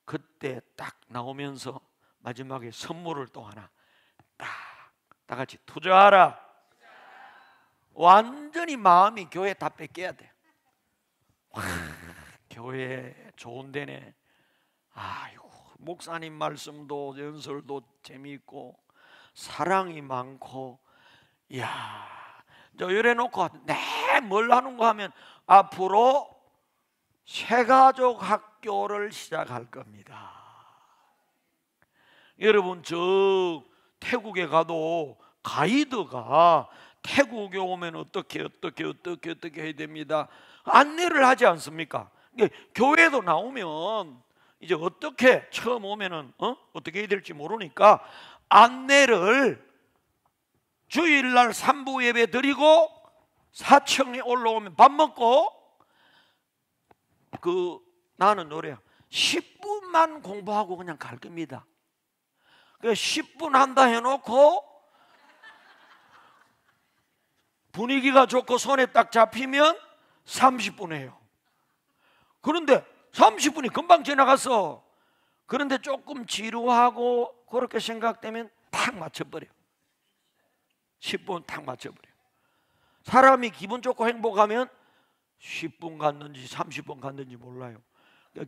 [SPEAKER 1] 그때 딱 나오면서 마지막에 선물을 또 하나 다 같이 투자하라. 완전히 마음이 교회 다 뺏겨야 돼. 와, 교회 좋은 데네. 아이고, 목사님 말씀도 연설도 재미있고 사랑이 많고, 이야, 저 이래 놓고 뭘 하는 거 하면 앞으로 새가족 학교를 시작할 겁니다. 여러분, 저 태국에 가도 가이드가 태국에 오면 어떻게 해야 됩니다 안내를 하지 않습니까? 교회도 나오면 이제 어떻게 처음 오면은 어떻게 해야 될지 모르니까 안내를 주일날 3부 예배 드리고 사청에 올라오면 밥 먹고, 나는 노래야 10분만 공부하고 그냥 갈 겁니다. 10분 한다 해놓고 분위기가 좋고 손에 딱 잡히면 30분 해요. 그런데 30분이 금방 지나갔어. 그런데 조금 지루하고 그렇게 생각되면 탁 맞춰버려. 10분 탁 맞춰버려. 사람이 기분 좋고 행복하면 10분 갔는지 30분 갔는지 몰라요.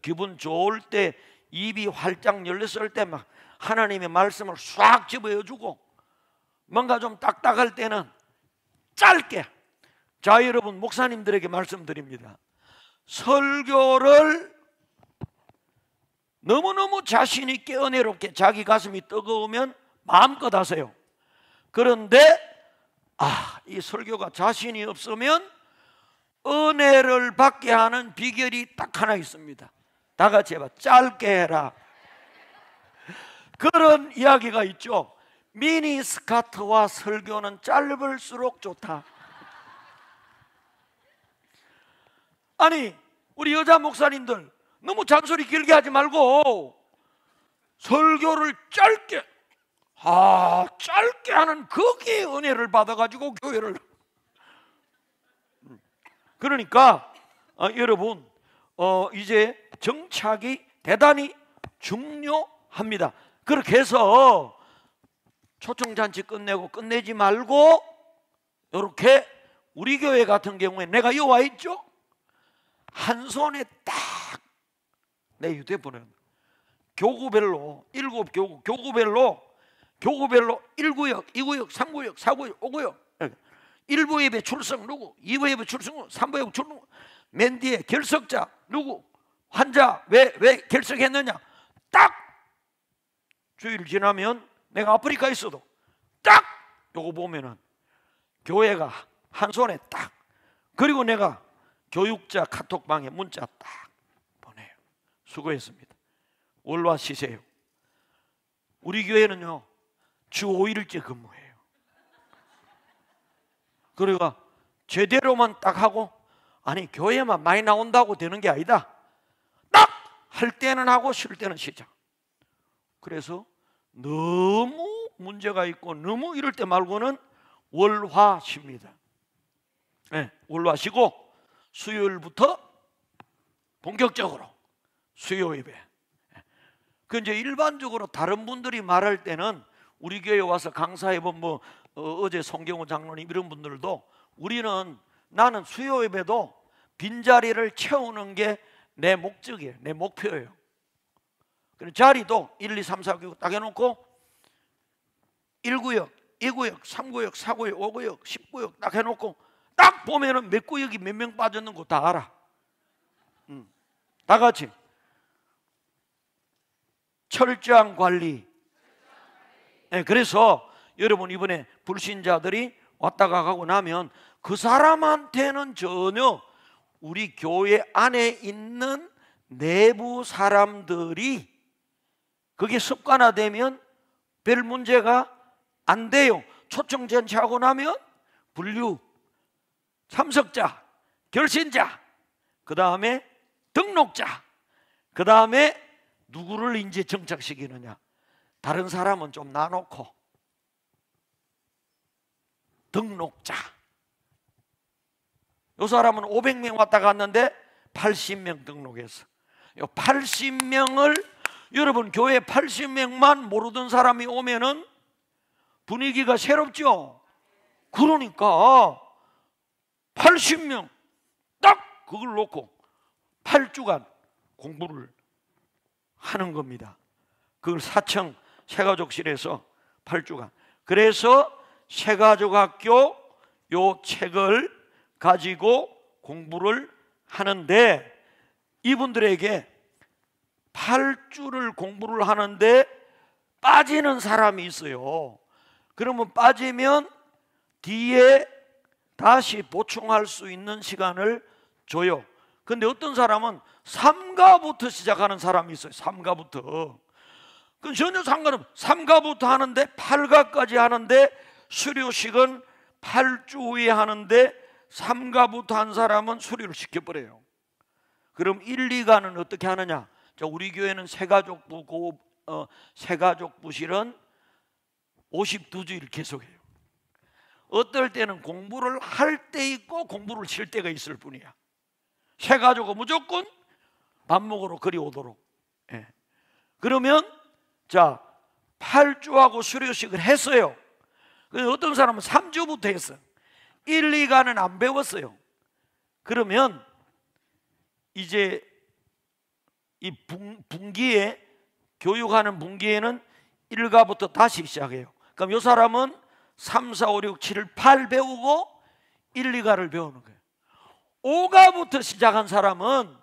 [SPEAKER 1] 기분 좋을 때 입이 활짝 열렸을 때 막 하나님의 말씀을 싹 집어주고, 뭔가 좀 딱딱할 때는 짧게. 자, 여러분, 목사님들에게 말씀드립니다. 설교를 너무너무 자신 있게 은혜롭게 자기 가슴이 뜨거우면 마음껏 하세요. 그런데 이 설교가 자신이 없으면 은혜를 받게 하는 비결이 딱 하나 있습니다. 다 같이 해봐. 짧게 해라. 그런 이야기가 있죠. 미니 스커트와 설교는 짧을수록 좋다. 아니, 우리 여자 목사님들 너무 잔소리 길게 하지 말고 설교를 짧게 하는 거기에 은혜를 받아가지고 교회를. 그러니까 여러분, 이제 정착이 대단히 중요합니다. 그렇게 해서 초청잔치 끝내지 말고, 이렇게 우리 교회 같은 경우에 내가 여기 와 있죠? 한 손에 딱 내 휴대폰에 교구별로 7교구, 교구별로 1구역, 2구역, 3구역, 4구역, 5구역, 1부 예배 출석 누구, 2부 예배 출석 누구, 3부 예배 출석 누구, 맨 뒤에 결석자 누구, 환자 왜 결석했느냐. 딱 주일 지나면 내가 아프리카에 있어도 딱 요거 보면은 교회가 한 손에 딱. 그리고 내가 교육자 카톡방에 문자 딱 보내요. 수고했습니다. 월화 쉬세요. 우리 교회는요 주 5일째 근무해요. 그러니까 제대로만 딱 하고, 아니 교회만 많이 나온다고 되는 게 아니다. 딱 할 때는 하고 쉴 때는 쉬자. 그래서 너무 문제가 있고 너무 이럴 때 말고는 월화 쉽니다. 네, 월화 쉬고 수요일부터 본격적으로 수요 예배. 그 이제 일반적으로 다른 분들이 말할 때는 우리 교회 와서 강사해본 어제 송경호 장로님 이런 분들도, 나는 수요 예배도 빈자리를 채우는 게 내 목적이에요. 내 목표예요. 그래서 자리도 1, 2, 3, 4구역 딱 해놓고 1구역, 2구역, 3구역, 4구역, 5구역, 10구역 딱 해놓고 딱 보면은 몇 구역이 몇 명 빠졌는 거 다 알아. 다 같이 철저한 관리. 네, 그래서 여러분 이번에 불신자들이 왔다가 가고 나면 그 사람한테는 전혀 우리 교회 안에 있는 내부 사람들이 그게 습관화되면 별 문제가 안 돼요. 초청잔치하고 나면 분류, 참석자, 결신자, 그 다음에 등록자, 그 다음에 누구를 이제 정착시키느냐. 다른 사람은 좀 나눠놓고 등록자. 이 사람은 500명 왔다 갔는데 80명 등록했어. 80명을 여러분 교회 80명만 모르던 사람이 오면은 분위기가 새롭죠. 그러니까 80명 딱 그걸 놓고 8주간 공부를 하는 겁니다. 그걸 사청 새가족실에서 8주간. 그래서 새가족학교 요 책을 가지고 공부를 하는데, 이분들에게 8주를 공부를 하는데 빠지는 사람이 있어요. 그러면 빠지면 뒤에 다시 보충할 수 있는 시간을 줘요. 근데 어떤 사람은 3가부터 시작하는 사람이 있어요. 3가부터. 그건 전혀 상관없어요. 3가부터 하는데 8가까지 하는데 수료식은 8주 후에 하는데 3가부터 한 사람은 수료를 시켜버려요. 그럼 1, 2가는 어떻게 하느냐? 자, 우리 교회는 새가족부실은 52주일 계속해요. 어떨 때는 공부를 할 때 있고 공부를 쉴 때가 있을 뿐이야. 새가족은 무조건 밥 먹으러 그리 오도록. 예. 그러면 자 8주하고 수료식을 했어요. 어떤 사람은 3주부터 했어. 1, 2가는 안 배웠어요. 그러면 이제 이 분기에, 교육하는 분기에는 1가부터 다시 시작해요. 그럼 이 사람은 3, 4, 5, 6, 7, 8 배우고 1, 2가를 배우는 거예요. 5가부터 시작한 사람은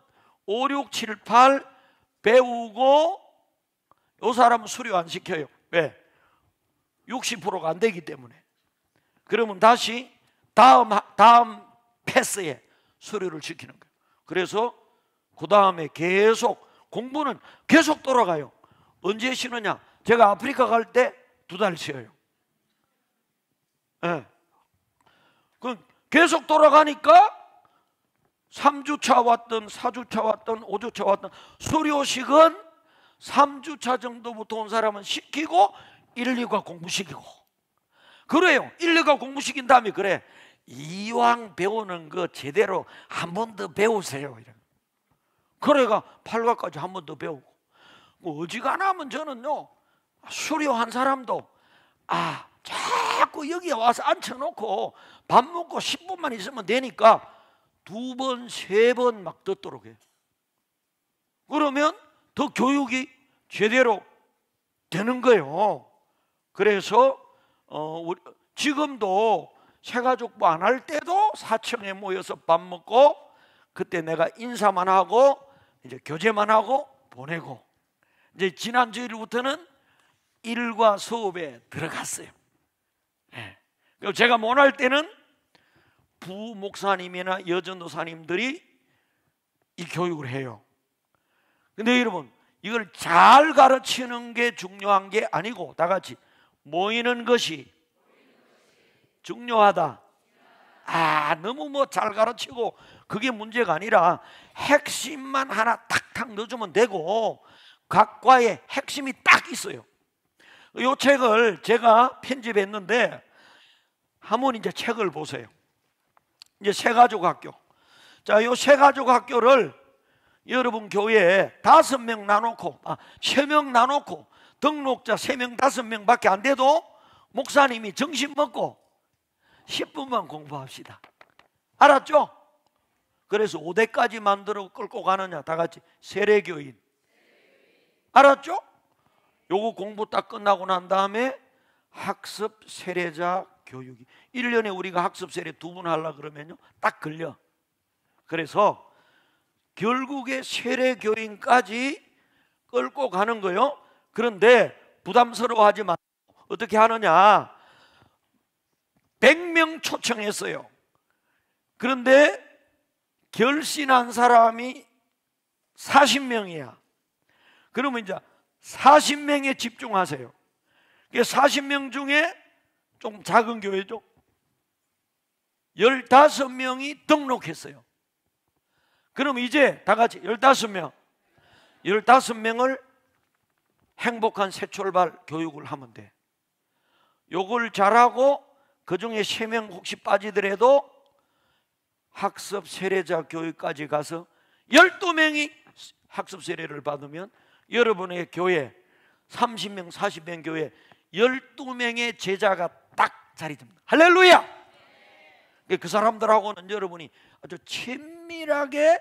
[SPEAKER 1] 5, 6, 7, 8 배우고 이 사람은 수료 안 시켜요. 왜? 60%가 안 되기 때문에. 그러면 다시 다음 패스에 수료를 시키는 거예요. 그래서 그 다음에 계속 공부는 계속 돌아가요. 언제 쉬느냐? 제가 아프리카 갈 때 2달 쉬어요. 네. 그 계속 돌아가니까 3주차 왔던 4주차 왔던 5주차 왔던 수료식은 3주차 정도부터 온 사람은 시키고 1, 2가 공부시키고 그래요. 1, 2가 공부시킨 다음에 그래, 이왕 배우는 거 제대로 한 번 더 배우세요. 그래가 8가까지 한 번 더 배우고, 어지간하면 저는요, 수료한 사람도 자꾸 여기에 와서 앉혀놓고 밥 먹고 10분만 있으면 되니까 2번, 3번 막 듣도록 해요. 그러면 더 교육이 제대로 되는 거예요. 그래서 지금도 새가족부 안 할 때도 사청에 모여서 밥 먹고, 그때 내가 인사만 하고 이제 교제만 하고 보내고, 이제 지난 주일부터는 일과 수업에 들어갔어요. 네. 제가 못 할 때는 부목사님이나 여전도사님들이 이 교육을 해요. 근데 여러분, 이걸 잘 가르치는 게 중요한 게 아니고 다 같이 모이는 것이 중요하다. 너무 잘 가르치고 그게 문제가 아니라 핵심만 하나 탁탁 넣어주면 되고, 각 과에 핵심이 딱 있어요. 이 책을 제가 편집했는데 한번 이제 책을 보세요. 이제 새가족학교. 자, 이 새가족학교를 여러분 교회에 5명 나놓고 3명 나놓고 등록자 3명 5명밖에 안 돼도 목사님이 점심 먹고 10분만 공부합시다. 알았죠? 그래서 5대까지 만들어 끌고 가느냐? 다 같이 세례교인. 알았죠? 요거 공부 딱 끝나고 난 다음에 학습 세례자 교육이, 1년에 우리가 학습 세례 2번 하려고 그러면요 딱 걸려. 그래서 결국에 세례교인까지 끌고 가는 거요. 그런데 부담스러워하지 마. 어떻게 하느냐? 100명 초청했어요. 그런데 결신한 사람이 40명이야. 그러면 이제 40명에 집중하세요. 40명 중에 좀 작은 교회죠, 15명이 등록했어요. 그럼 이제 다 같이 15명을 행복한 새 출발 교육을 하면 돼. 요걸 잘하고 그 중에 3명 혹시 빠지더라도 학습 세례자 교육까지 가서 12명이 학습 세례를 받으면 여러분의 교회 30명 40명 교회 12명의 제자가 딱 자리 잡니다. 할렐루야! 그 사람들하고는 여러분이 아주 친밀하게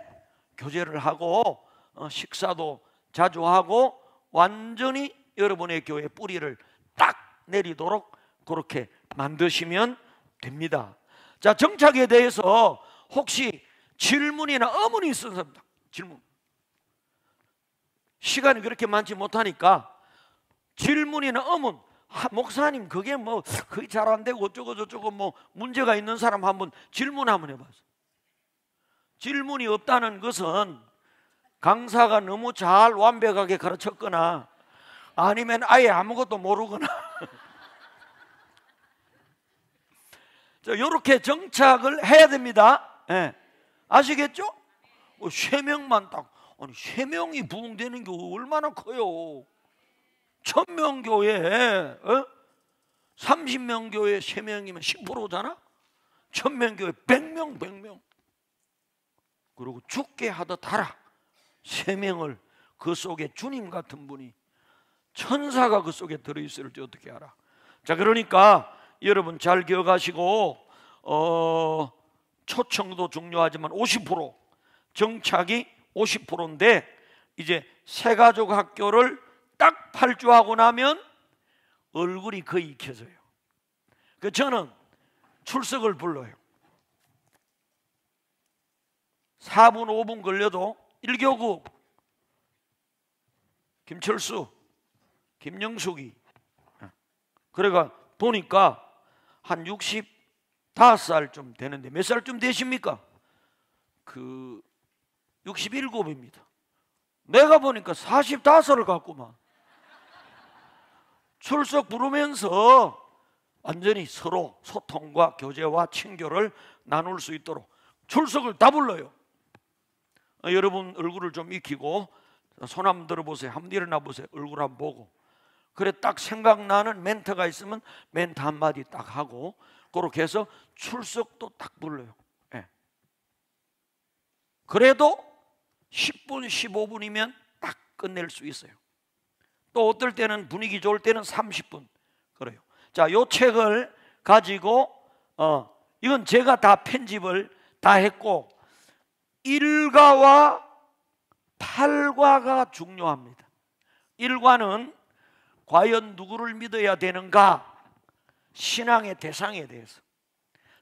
[SPEAKER 1] 교제를 하고 식사도 자주 하고 완전히 여러분의 교회 뿌리를 딱 내리도록 그렇게 만드시면 됩니다. 자, 정착에 대해서 혹시 질문이나 의문이 있는 사람, 질문. 시간이 그렇게 많지 못하니까 질문이나 의문, 목사님 그게 뭐 그게 잘 안 되고 어쩌고 저쩌고 뭐 문제가 있는 사람 한번 질문 한번 해봤어요. 질문이 없다는 것은 강사가 너무 잘 완벽하게 가르쳤거나 아니면 아예 아무것도 모르거나 이렇게 정착을 해야 됩니다. 네. 아시겠죠? 3명만 딱, 아니 3명이 부흥되는 게 얼마나 커요. 1000명 교회 30명 교회 3명이면 10%잖아. 1000명 교회 100명 그리고 죽게 하듯 하라. 3명을 그 속에 주님 같은 분이, 천사가 그 속에 들어있을 때 어떻게 알아. 자, 그러니까 여러분 잘 기억하시고 초청도 중요하지만 50%, 정착이 50%인데 이제 새가족 학교를 딱 발주하고 나면 얼굴이 거의 익혀져요. 그 저는 출석을 불러요. 4분 5분 걸려도 1교구 김철수, 김영숙이, 그래가 보니까 한 65살쯤 되는데 몇 살쯤 되십니까? 67입니다. 내가 보니까 45을 갖고만 출석 부르면서 완전히 서로 소통과 교제와 친교를 나눌 수 있도록 출석을 다 불러요. 여러분 얼굴을 좀 익히고 손 한번 들어보세요. 한번 일어나 보세요. 얼굴 한번 보고. 그래 딱 생각나는 멘트가 있으면 멘트 한마디 딱 하고 그렇게 해서 출석도 딱 불러요. 네. 그래도 10분 15분이면 딱 끝낼 수 있어요. 또 어떨 때는 분위기 좋을 때는 30분 그래요. 자, 요 책을 가지고 이건 제가 다 편집을 다 했고 1과와 8과가 중요합니다. 1과는 과연 누구를 믿어야 되는가? 신앙의 대상에 대해서.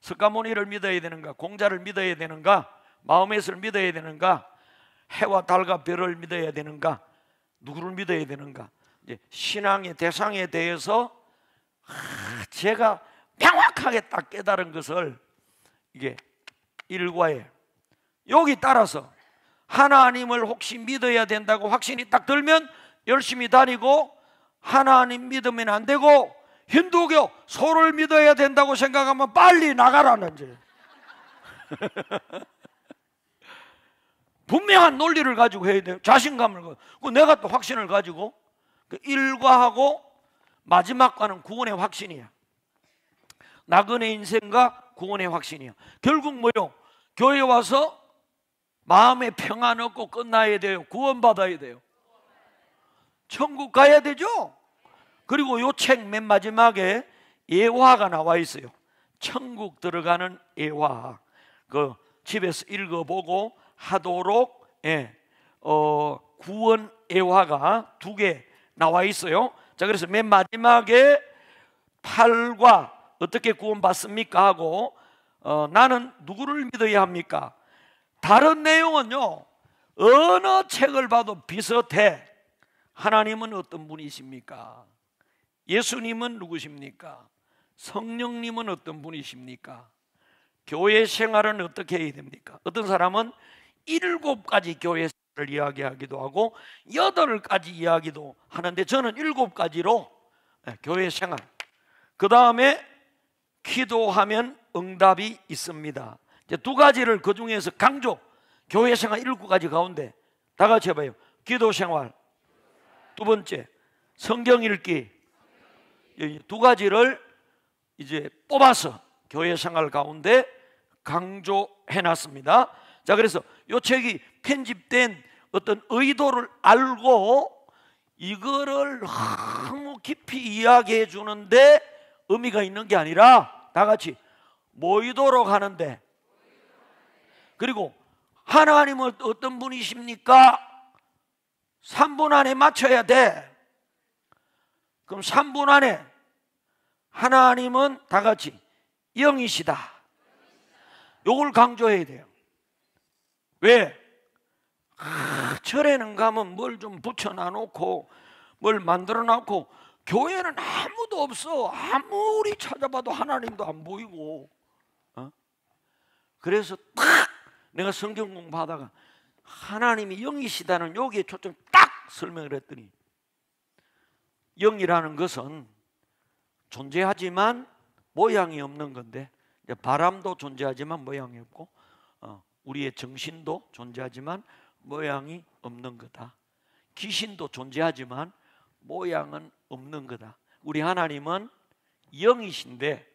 [SPEAKER 1] 석가모니를 믿어야 되는가? 공자를 믿어야 되는가? 마호메스를 믿어야 되는가? 해와 달과 별을 믿어야 되는가? 누구를 믿어야 되는가? 이제 신앙의 대상에 대해서 제가 명확하게 딱 깨달은 것을 이게 1과에 여기 따라서 하나님을 혹시 믿어야 된다고 확신이 딱 들면 열심히 다니고 하나님 믿으면 안 되고 힌두교 소를 믿어야 된다고 생각하면 빨리 나가라는 지 분명한 논리를 가지고 해야 돼요. 자신감을 가지고. 내가 또 확신을 가지고 그 1과하고 마지막 과는 구원의 확신이야. 나그네 인생과 구원의 확신이야. 결국 뭐요? 교회 와서 마음에 평안 얻고 끝나야 돼요. 구원받아야 돼요. 천국 가야 되죠. 그리고 요 책 맨 마지막에 예화가 나와 있어요. 천국 들어가는 예화. 그 집에서 읽어보고 하도록 구원 예화가 2개 나와 있어요. 자, 그래서 맨 마지막에 8과 어떻게 구원받습니까? 하고 나는 누구를 믿어야 합니까? 다른 내용은요 어느 책을 봐도 비슷해. 하나님은 어떤 분이십니까? 예수님은 누구십니까? 성령님은 어떤 분이십니까? 교회 생활은 어떻게 해야 됩니까? 어떤 사람은 7가지 교회 생활을 이야기하기도 하고 8가지 이야기도 하는데 저는 7가지로 교회 생활. 그 다음에 기도하면 응답이 있습니다. 이제 2가지를 그 중에서 강조. 교회 생활 7가지 가운데 다 같이 해봐요. 기도 생활. 2번째 성경 읽기. 2가지를 이제 뽑아서 교회 생활 가운데 강조해 놨습니다. 자, 그래서 이 책이 편집된 어떤 의도를 알고 이거를 너무 깊이 이야기해 주는데 의미가 있는 게 아니라 다 같이 모이도록 하는데, 그리고 하나님은 어떤 분이십니까? 3분 안에 맞춰야 돼. 그럼 3분 안에 하나님은 다 같이 영이시다. 요걸 강조해야 돼요. 왜? 절에는 가면 뭘 좀 붙여놔 놓고 뭘 만들어 놓고 교회는 아무도 없어. 아무리 찾아봐도 하나님도 안 보이고. 그래서 딱 내가 성경 공부하다가 하나님이 영이시다는 여기에 초점 딱 설명을 했더니, 영이라는 것은 존재하지만 모양이 없는 건데, 바람도 존재하지만 모양이 없고 우리의 정신도 존재하지만 모양이 없는 거다. 귀신도 존재하지만 모양은 없는 거다. 우리 하나님은 영이신데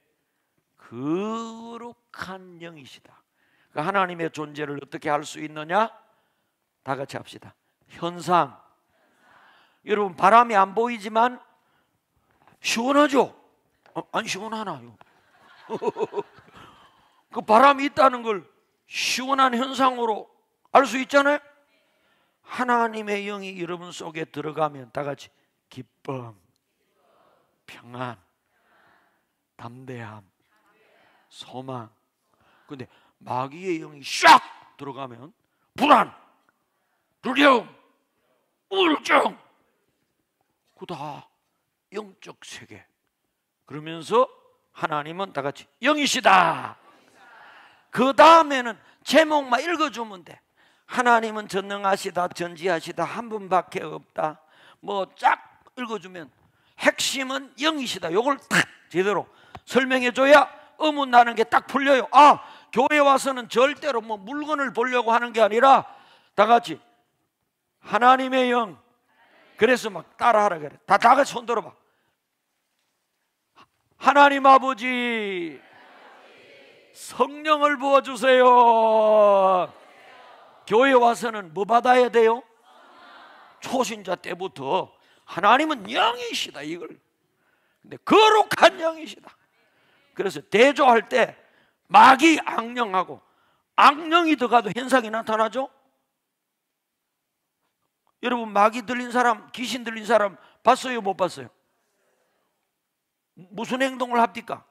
[SPEAKER 1] 거룩한 영이시다. 그 하나님의 존재를 어떻게 알 수 있느냐? 다 같이 합시다. 현상. 여러분, 바람이 안 보이지만 시원하죠? 안 시원하나요? 그 바람이 있다는 걸 시원한 현상으로 알 수 있잖아요. 하나님의 영이 여러분 속에 들어가면 다 같이 기쁨, 평안, 담대함, 소망. 근데 마귀의 영이 샥 들어가면 불안, 두려움, 우울증, 그거 다 영적 세계. 그러면서 하나님은 다 같이 영이시다. 그 다음에는 제목만 읽어주면 돼. 하나님은 전능하시다, 전지하시다, 한 분밖에 없다. 뭐 쫙 읽어주면 핵심은 영이시다. 요걸 딱 제대로 설명해줘야 의문 나는 게 딱 풀려요. 아, 교회 와서는 절대로 뭐 물건을 보려고 하는 게 아니라 다 같이 하나님의 영. 그래서 막 따라하라 그래. 다 같이 손 들어봐. 하나님 아버지, 성령을 부어주세요. 교회 와서는 뭐 받아야 돼요? 초신자 때부터 하나님은 영이시다 이걸. 근데 거룩한 영이시다. 그래서 대조할 때 마귀 악령하고 악령이 들어가도 현상이 나타나죠. 여러분 마귀 들린 사람, 귀신 들린 사람 봤어요? 못 봤어요? 무슨 행동을 합니까?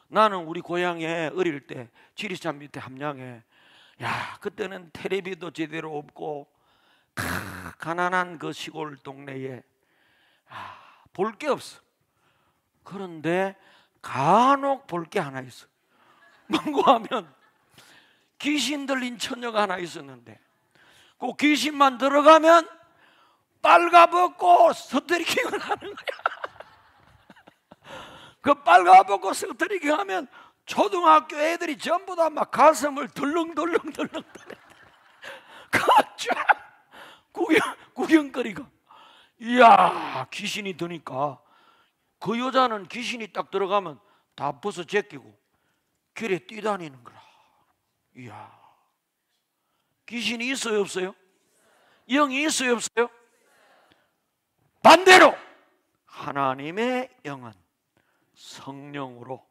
[SPEAKER 1] 나는 우리 고향에 어릴 때 지리산 밑에 함양에, 야 그때는 텔레비도 제대로 없고 가난한 그 시골 동네에 볼 게 없어. 그런데 간혹 볼 게 하나 있어. 뭔가 하면 귀신 들린 처녀가 하나 있었는데 그 귀신만 들어가면 빨가벗고 스트리킹을 하는 거야. 그 빨가벗고 스트리킹 하면 초등학교 애들이 전부 다 막 가슴을 덜렁덜렁 쫙 구경거리고. 이야, 귀신이 드니까 그 여자는 귀신이 딱 들어가면 다 벗어 제끼고 길에 뛰다니는 거라. 이야, 귀신이 있어요 없어요? 영이 있어요 없어요? 반대로 하나님의 영은 성령으로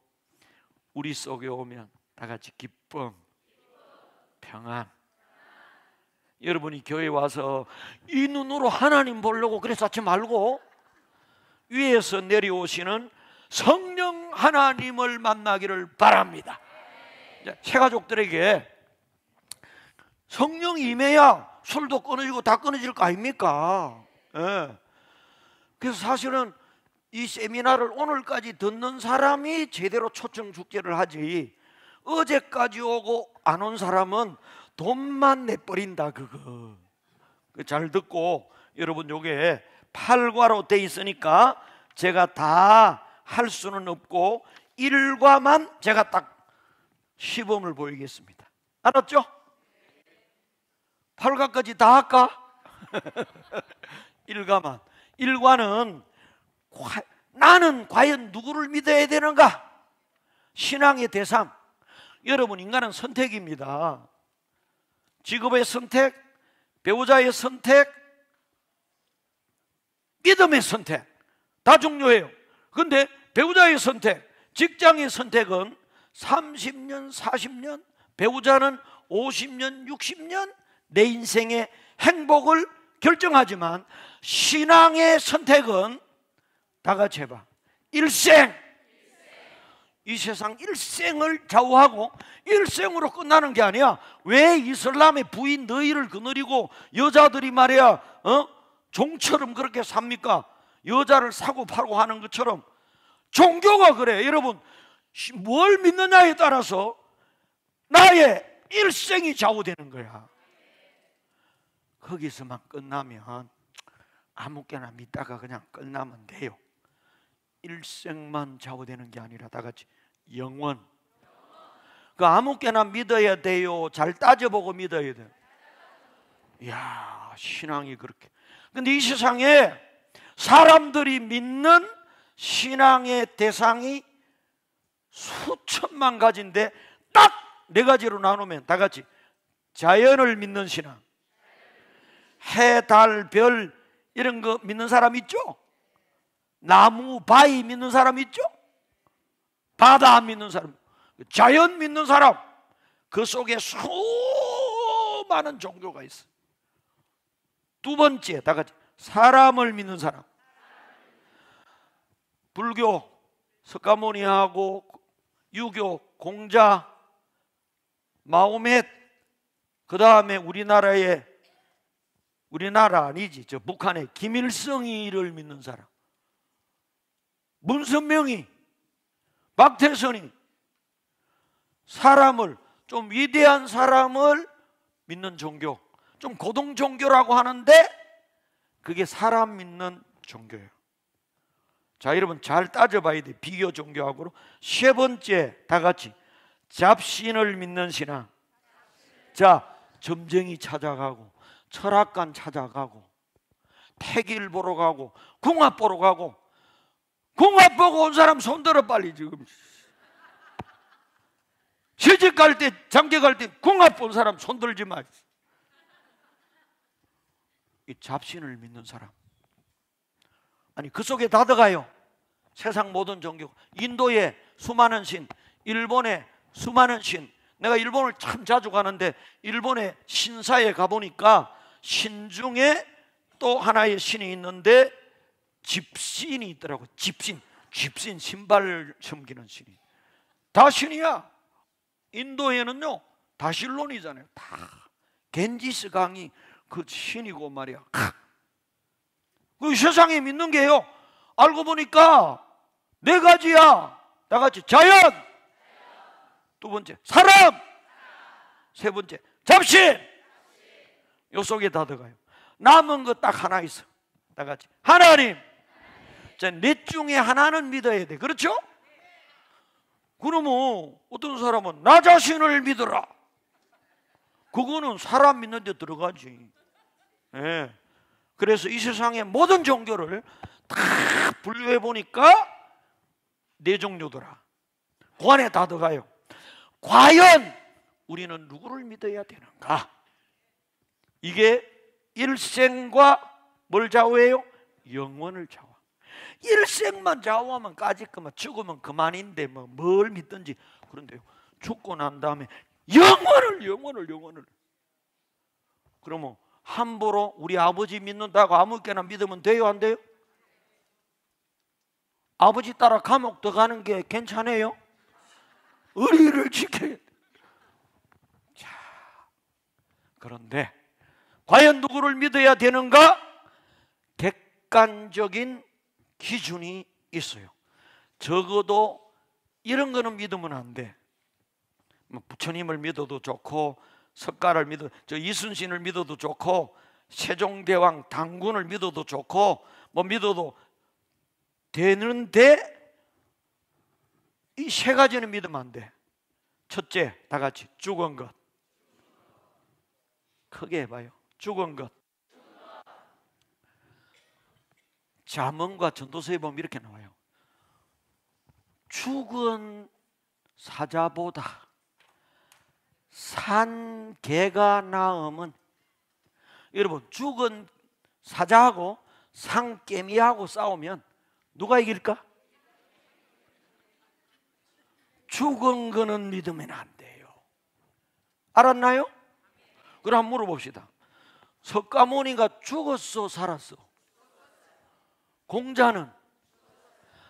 [SPEAKER 1] 우리 속에 오면 다 같이 기쁨, 평안. 여러분이 교회 와서 이 눈으로 하나님 보려고 그래서 하지 말고 위에서 내려오시는 성령 하나님을 만나기를 바랍니다. 새 가족들에게 성령이 임해야 술도 끊어지고 다 끊어질 거 아닙니까? 예. 그래서 사실은 이 세미나를 오늘까지 듣는 사람이 제대로 초청 축제를 하지, 어제까지 오고 안 온 사람은 돈만 내버린다 그거. 잘 듣고, 여러분 요게 8과로 돼 있으니까 제가 다 할 수는 없고 1과만 제가 딱 시범을 보이겠습니다. 알았죠? 8과까지 다 할까? 1과만. 1과는 나는 과연 누구를 믿어야 되는가? 신앙의 대상. 여러분 인간은 선택입니다. 직업의 선택, 배우자의 선택, 믿음의 선택 다 중요해요. 그런데 배우자의 선택, 직장의 선택은 30년, 40년, 배우자는 50년, 60년 내 인생의 행복을 결정하지만 신앙의 선택은 다 같이 해봐. 일생. 이 세상 일생을 좌우하고 일생으로 끝나는 게 아니야. 왜 이슬람의 부인 너희를 거느리고 여자들이 말이야 종처럼 그렇게 삽니까? 여자를 사고 팔고 하는 것처럼 종교가 그래. 여러분 뭘 믿느냐에 따라서 나의 일생이 좌우되는 거야. 거기서만 끝나면 아무 깨나 믿다가 그냥 끝나면 돼요. 일생만 좌우되는 게 아니라 다 같이 영원. 그 아무 깨나 믿어야 돼요? 잘 따져보고 믿어야 돼요? 이야, 신앙이 그렇게. 근데 이 세상에 사람들이 믿는 신앙의 대상이 수천만 가지인데 딱 네 가지로 나누면 다 같이 자연을 믿는 신앙. 해, 달, 별 이런 거 믿는 사람 있죠? 나무, 바위 믿는 사람 있죠? 바다 안 믿는 사람. 자연 믿는 사람, 그 속에 수많은 종교가 있어요. 두 번째, 다 같이 사람을 믿는 사람. 불교, 석가모니하고 유교, 공자, 마호멧, 그 다음에 우리나라 아니지, 저 북한의 김일성이를 믿는 사람, 문선명이, 박태선이, 사람을, 좀 위대한 사람을 믿는 종교, 좀 고등 종교라고 하는데 그게 사람 믿는 종교예요. 자, 여러분 잘 따져봐야 돼. 비교 종교하고. 세 번째, 다 같이 잡신을 믿는 신앙. 자, 점쟁이 찾아가고, 철학관 찾아가고, 태길 보러 가고, 궁합 보러 가고. 궁합 보고 온 사람 손들어 빨리. 지금 시집 갈 때, 장계 갈 때 궁합 본 사람 손들지 마. 이 잡신을 믿는 사람. 아니, 그 속에 다 들어가요. 세상 모든 종교. 인도의 수많은 신, 일본의 수많은 신. 내가 일본을 참 자주 가는데 일본의 신사에 가보니까 신 중에 또 하나의 신이 있는데 집신이 있더라고. 집신, 신발을 섬기는 신이. 다 신이야. 인도에는요 다실론이잖아요. 다 겐지스 강이 그 신이고 말이야. 그 세상에 믿는 게요, 알고 보니까 네 가지야. 다 같이 자연, 두 번째 사람, 세 번째 잡신. 요 속에 다 들어가요. 남은 거 딱 하나 있어. 다 같이 하나님. 자, 넷 중에 하나는 믿어야 돼. 그렇죠? 그러면 어떤 사람은 나 자신을 믿어라. 그거는 사람 믿는 데 들어가지. 예. 그래서 이 세상의 모든 종교를 다 분류해 보니까 네 종류더라. 그 안에 다 들어가요. 과연 우리는 누구를 믿어야 되는가? 이게 일생과 뭘 좌우해요? 영원을 좌우. 일생만 좌우하면 까짓 거면 죽으면 그만인데 뭘 믿든지. 그런데요, 죽고 난 다음에 영원을. 그러면 함부로 우리 아버지 믿는다고 아무렇게나 믿으면 돼요, 안 돼요? 아버지 따라 감옥 들어가는 게 괜찮아요? 의리를 지켜야 돼. 자, 그런데 과연 누구를 믿어야 되는가? 객관적인 기준이 있어요. 적어도 이런 거는 믿으면 안 돼. 부처님을 믿어도 좋고, 석가를 믿어, 저 이순신을 믿어도 좋고, 세종대왕 당군을 믿어도 좋고, 뭐 믿어도 되는데 이 세 가지는 믿으면 안 돼. 첫째, 다 같이 죽은 것. 크게 해봐요. 죽은 것. 잠언과 전도서에 보면 이렇게 나와요. 죽은 사자보다 산 개가 나음은. 여러분, 죽은 사자하고 산개미하고 싸우면 누가 이길까? 죽은 거는 믿으면 안 돼요. 알았나요? 그럼 한번 물어봅시다. 석가모니가 죽었어, 살았어? 공자는?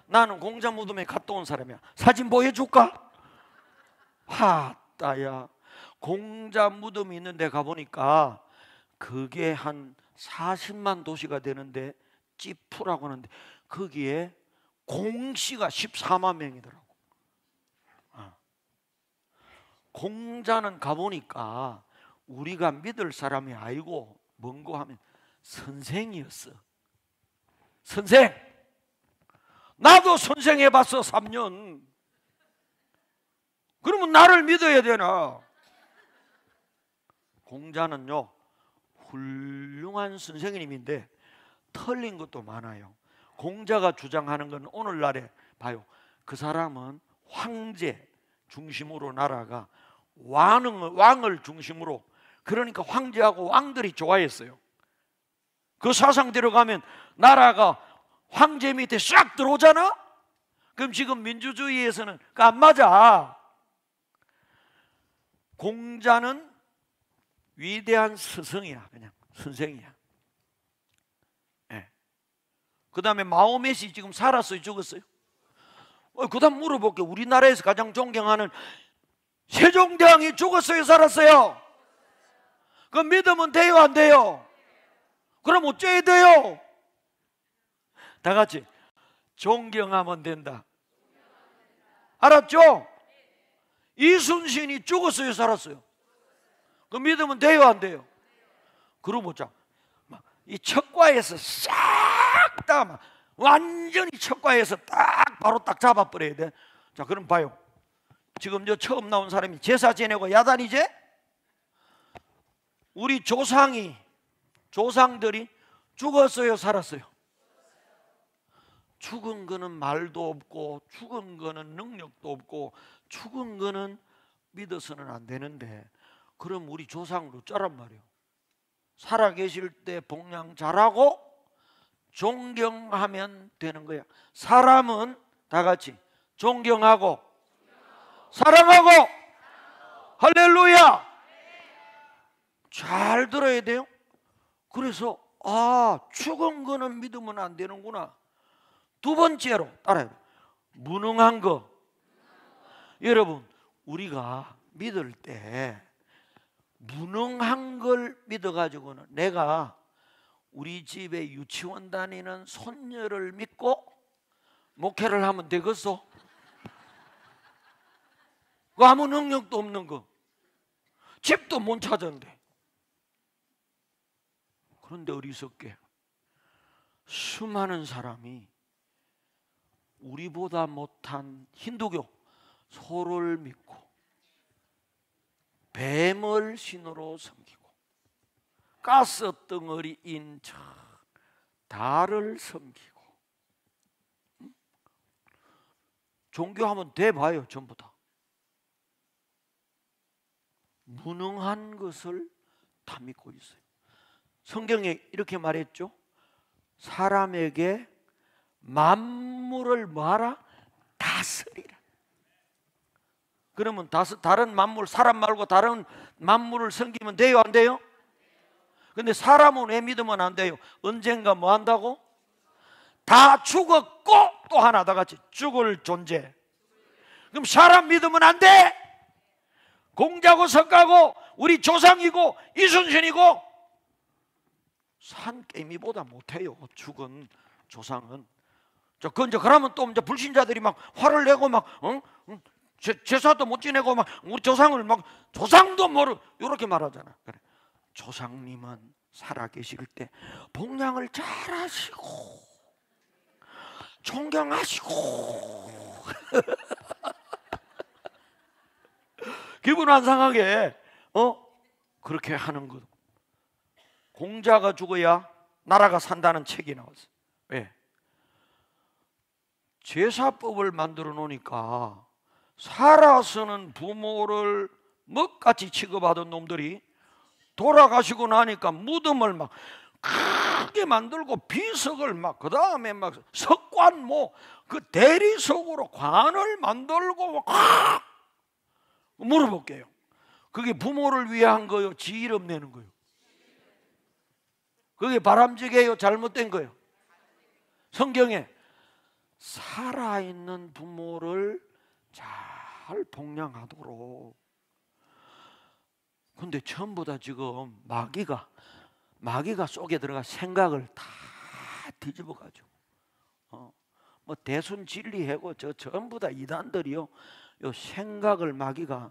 [SPEAKER 1] 나는 공자 무덤에 갔다 온 사람이야. 사진 보여줄까? 하따야, 공자 무덤이 있는 데 가보니까 그게 한 40만 도시가 되는데 찌푸라고 하는데 거기에 공씨가 14만 명이더라고. 공자는 가보니까 우리가 믿을 사람이 아니고 뭔고 하면 선생이었어. 선생. 나도 선생 해봤어, 3년. 그러면 나를 믿어야 되나? 공자는요 훌륭한 선생님인데 틀린 것도 많아요. 공자가 주장하는 건 오늘날에 봐요. 그 사람은 황제 중심으로 나라가 왕을 중심으로, 그러니까 황제하고 왕들이 좋아했어요. 그 사상대로 가면 나라가 황제 밑에 싹 들어오잖아? 그럼 지금 민주주의에서는 안 맞아. 공자는 위대한 스승이야. 그냥 선생이야. 예. 그 다음에 마호멧이 지금 살았어요, 죽었어요? 그 다음 물어볼게요. 우리나라에서 가장 존경하는 세종대왕이 죽었어요, 살았어요? 그럼 믿으면 돼요, 안 돼요? 그럼 어째야 돼요? 다 같이 존경하면 된다. 알았죠? 이순신이 죽었어요, 살았어요? 그럼 믿으면 돼요, 안 돼요? 그러고 보자. 이 척과에서 싹 다 완전히 척과에서 딱 바로 딱 잡아버려야 돼. 자, 그럼 봐요. 지금 저 처음 나온 사람이 제사 지내고 야단이제? 우리 조상들이 죽었어요, 살았어요? 죽은 거는 말도 없고, 죽은 거는 능력도 없고, 죽은 거는 믿어서는 안 되는데, 그럼 우리 조상으로 짜란 말이에요. 살아계실 때 복양 잘하고 존경하면 되는 거야. 사람은 다 같이 존경하고 사랑하고. 할렐루야. 잘 들어야 돼요. 그래서 죽은 거는 믿으면 안 되는구나. 두 번째로 따라요. 무능한 거. 여러분, 우리가 믿을 때 무능한 걸 믿어가지고는, 내가 우리 집에 유치원 다니는 손녀를 믿고 목회를 하면 되겠어? 그 아무 능력도 없는 거, 집도 못 찾았는데. 그런데 어리석게 수많은 사람이 우리보다 못한 힌두교 소를 믿고 뱀을 신으로 섬기고 가스덩어리인 저 달을 섬기고, 종교하면 돼봐요. 전부 다 무능한 것을 다 믿고 있어요. 성경에 이렇게 말했죠. 사람에게 만물을 뭐하라? 다스리라. 그러면 다른 만물, 사람 말고 다른 만물을 섬기면 돼요, 안 돼요? 근데 사람은 왜 믿으면 안 돼요? 언젠가 뭐 한다고? 다 죽었고 또 하나 다 같이 죽을 존재. 그럼 사람 믿으면 안 돼. 공자고 석가고 우리 조상이고 이순신이고 산개미보다 못해요, 죽은 조상은. 그러면 또 이제 불신자들이 막 화를 내고 막 제사도 못 지내고 막 우리 조상을 막 조상도 모르 이렇게 말하잖아. 그래. 조상님은 살아계실 때 복양을 잘하시고 존경하시고 기분 안 상하게 그렇게 하는 것. 공자가 죽어야 나라가 산다는 책이 나왔어. 왜? 제사법을 만들어 놓으니까 살아서는 부모를 먹같이 취급하던 놈들이 돌아가시고 나니까 무덤을 막 크게 만들고 비석을 막, 그 다음에 막 석관 그 대리석으로 관을 만들고 막. 물어볼게요. 그게 부모를 위한 거요, 지 이름 내는 거요? 그게 바람직해요, 잘못된 거요? 성경에 살아있는 부모를 잘 복양하도록. 근데 전부 다 지금 마귀가 속에 들어가 생각을 다 뒤집어 가지고 뭐 대순 진리하고 저 전부 다 이단들이요, 요 생각을 마귀가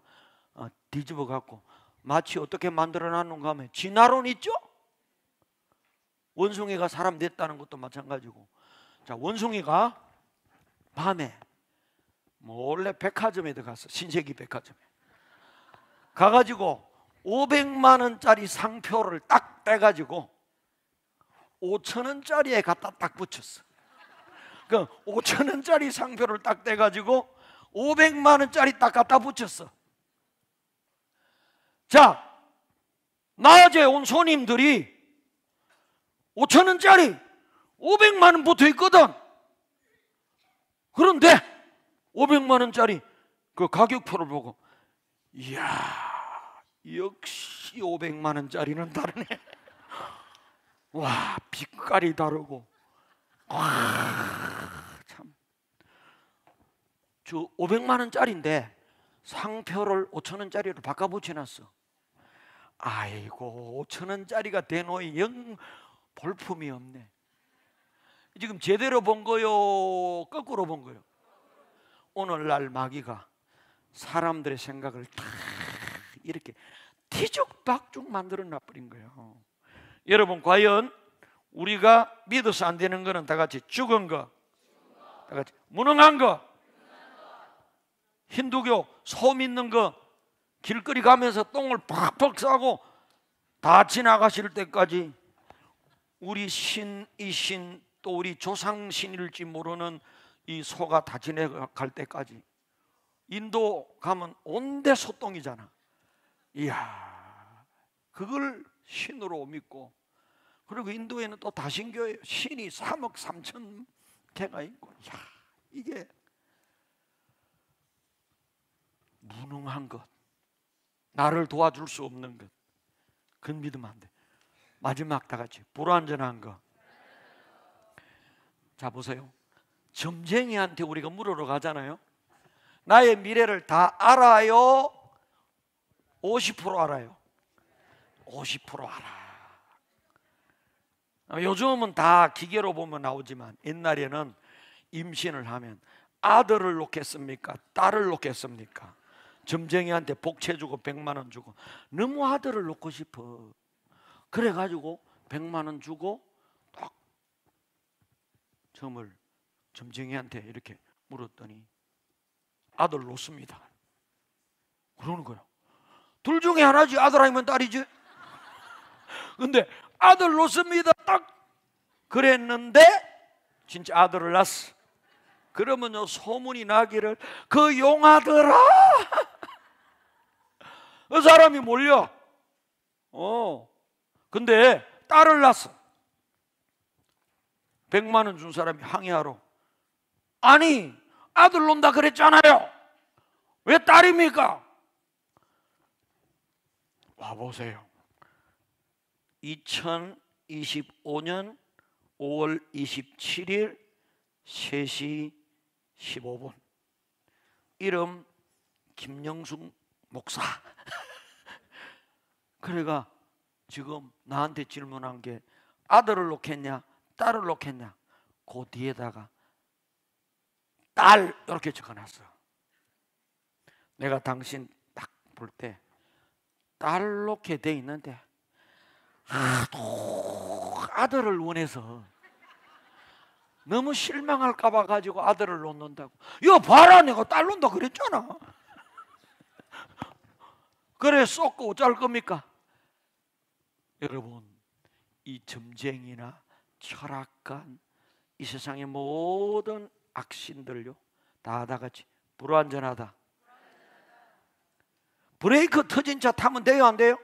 [SPEAKER 1] 뒤집어 갖고 마치 어떻게 만들어 놨는가 하면 진화론 있죠? 원숭이가 사람 됐다는 것도 마찬가지고. 자, 원숭이가 밤에 몰래 백화점에 들어갔어. 신세계 백화점에 가가지고 500만 원짜리 상표를 딱 떼가지고 5천 원짜리에 갖다 딱 붙였어. 그 5천 원짜리 상표를 딱 떼가지고 500만 원짜리 딱 갖다 붙였어. 자, 낮에 온 손님들이 5천 원짜리 500만 원 붙어 있거든. 그런데 500만 원짜리 그 가격표를 보고, 이야, 역시 500만 원짜리는 다르네. 와, 빛깔이 다르고. 와, 참. 저 500만 원짜리인데 상표를 5천 원짜리로 바꿔 붙여놨어. 아이고, 5천 원짜리가 대노이 영 볼품이 없네. 지금 제대로 본 거요, 거꾸로 본 거요? 오늘날 마귀가 사람들의 생각을 다 이렇게 뒤죽박죽 만들어 놔버린 거예요. 여러분, 과연 우리가 믿어서 안 되는 거는 다 같이 죽은 거, 다 같이 무능한 거, 힌두교 소 믿는 거, 길거리 가면서 똥을 팍팍 싸고 다 지나가실 때까지 우리 신이신 또 우리 조상신일지 모르는 이 소가 다 지나갈 때까지. 인도 가면 온데 소똥이잖아. 이야, 그걸 신으로 믿고, 그리고 인도에는 또 다신교예요. 신이 3억 3천 개가 있고. 이야, 이게 무능한 것, 나를 도와줄 수 없는 것, 그건 믿으면 안 돼. 마지막 다 같이 불완전한 거. 자, 보세요. 점쟁이한테 우리가 물으러 가잖아요. 나의 미래를 다 알아요? 50% 알아요? 50% 알아. 요즘은 다 기계로 보면 나오지만 옛날에는 임신을 하면 아들을 놓겠습니까? 딸을 놓겠습니까? 점쟁이한테 복채 주고 100만 원 주고, 너무 아들을 놓고 싶어. 그래가지고 100만 원 주고 딱 점을 점쟁이한테 이렇게 물었더니 아들 놓습니다. 그러는 거예요. 둘 중에 하나지, 아들 아니면 딸이지. 근데 아들 놓습니다 딱 그랬는데 진짜 아들을 낳았어. 그러면요, 소문이 나기를, 그 용아들아, 그 사람이 몰려. 근데 딸을 낳았어. 100만 원 준 사람이 항의하러, 아니 아들 논다 그랬잖아요, 왜 딸입니까? 와보세요. 2025년 5월 27일 3시 15분 이름 김영숙 목사. 그래가 지금 나한테 질문한 게 아들을 놓겠냐 딸을 놓겠냐, 그 뒤에다가 딸 이렇게 적어놨어. 내가 당신 딱 볼 때 딸 놓게 돼 있는데 아들을 원해서 너무 실망할까 봐 가지고 아들을 놓는다고. 이거 봐라, 내가 딸 놓는다 그랬잖아. 그래 쏟고 어쩔 겁니까? 여러분, 이 점쟁이나 철학관, 이 세상의 모든 악신들요, 다 같이 불완전하다. 브레이크 터진 차 타면 돼요, 안 돼요?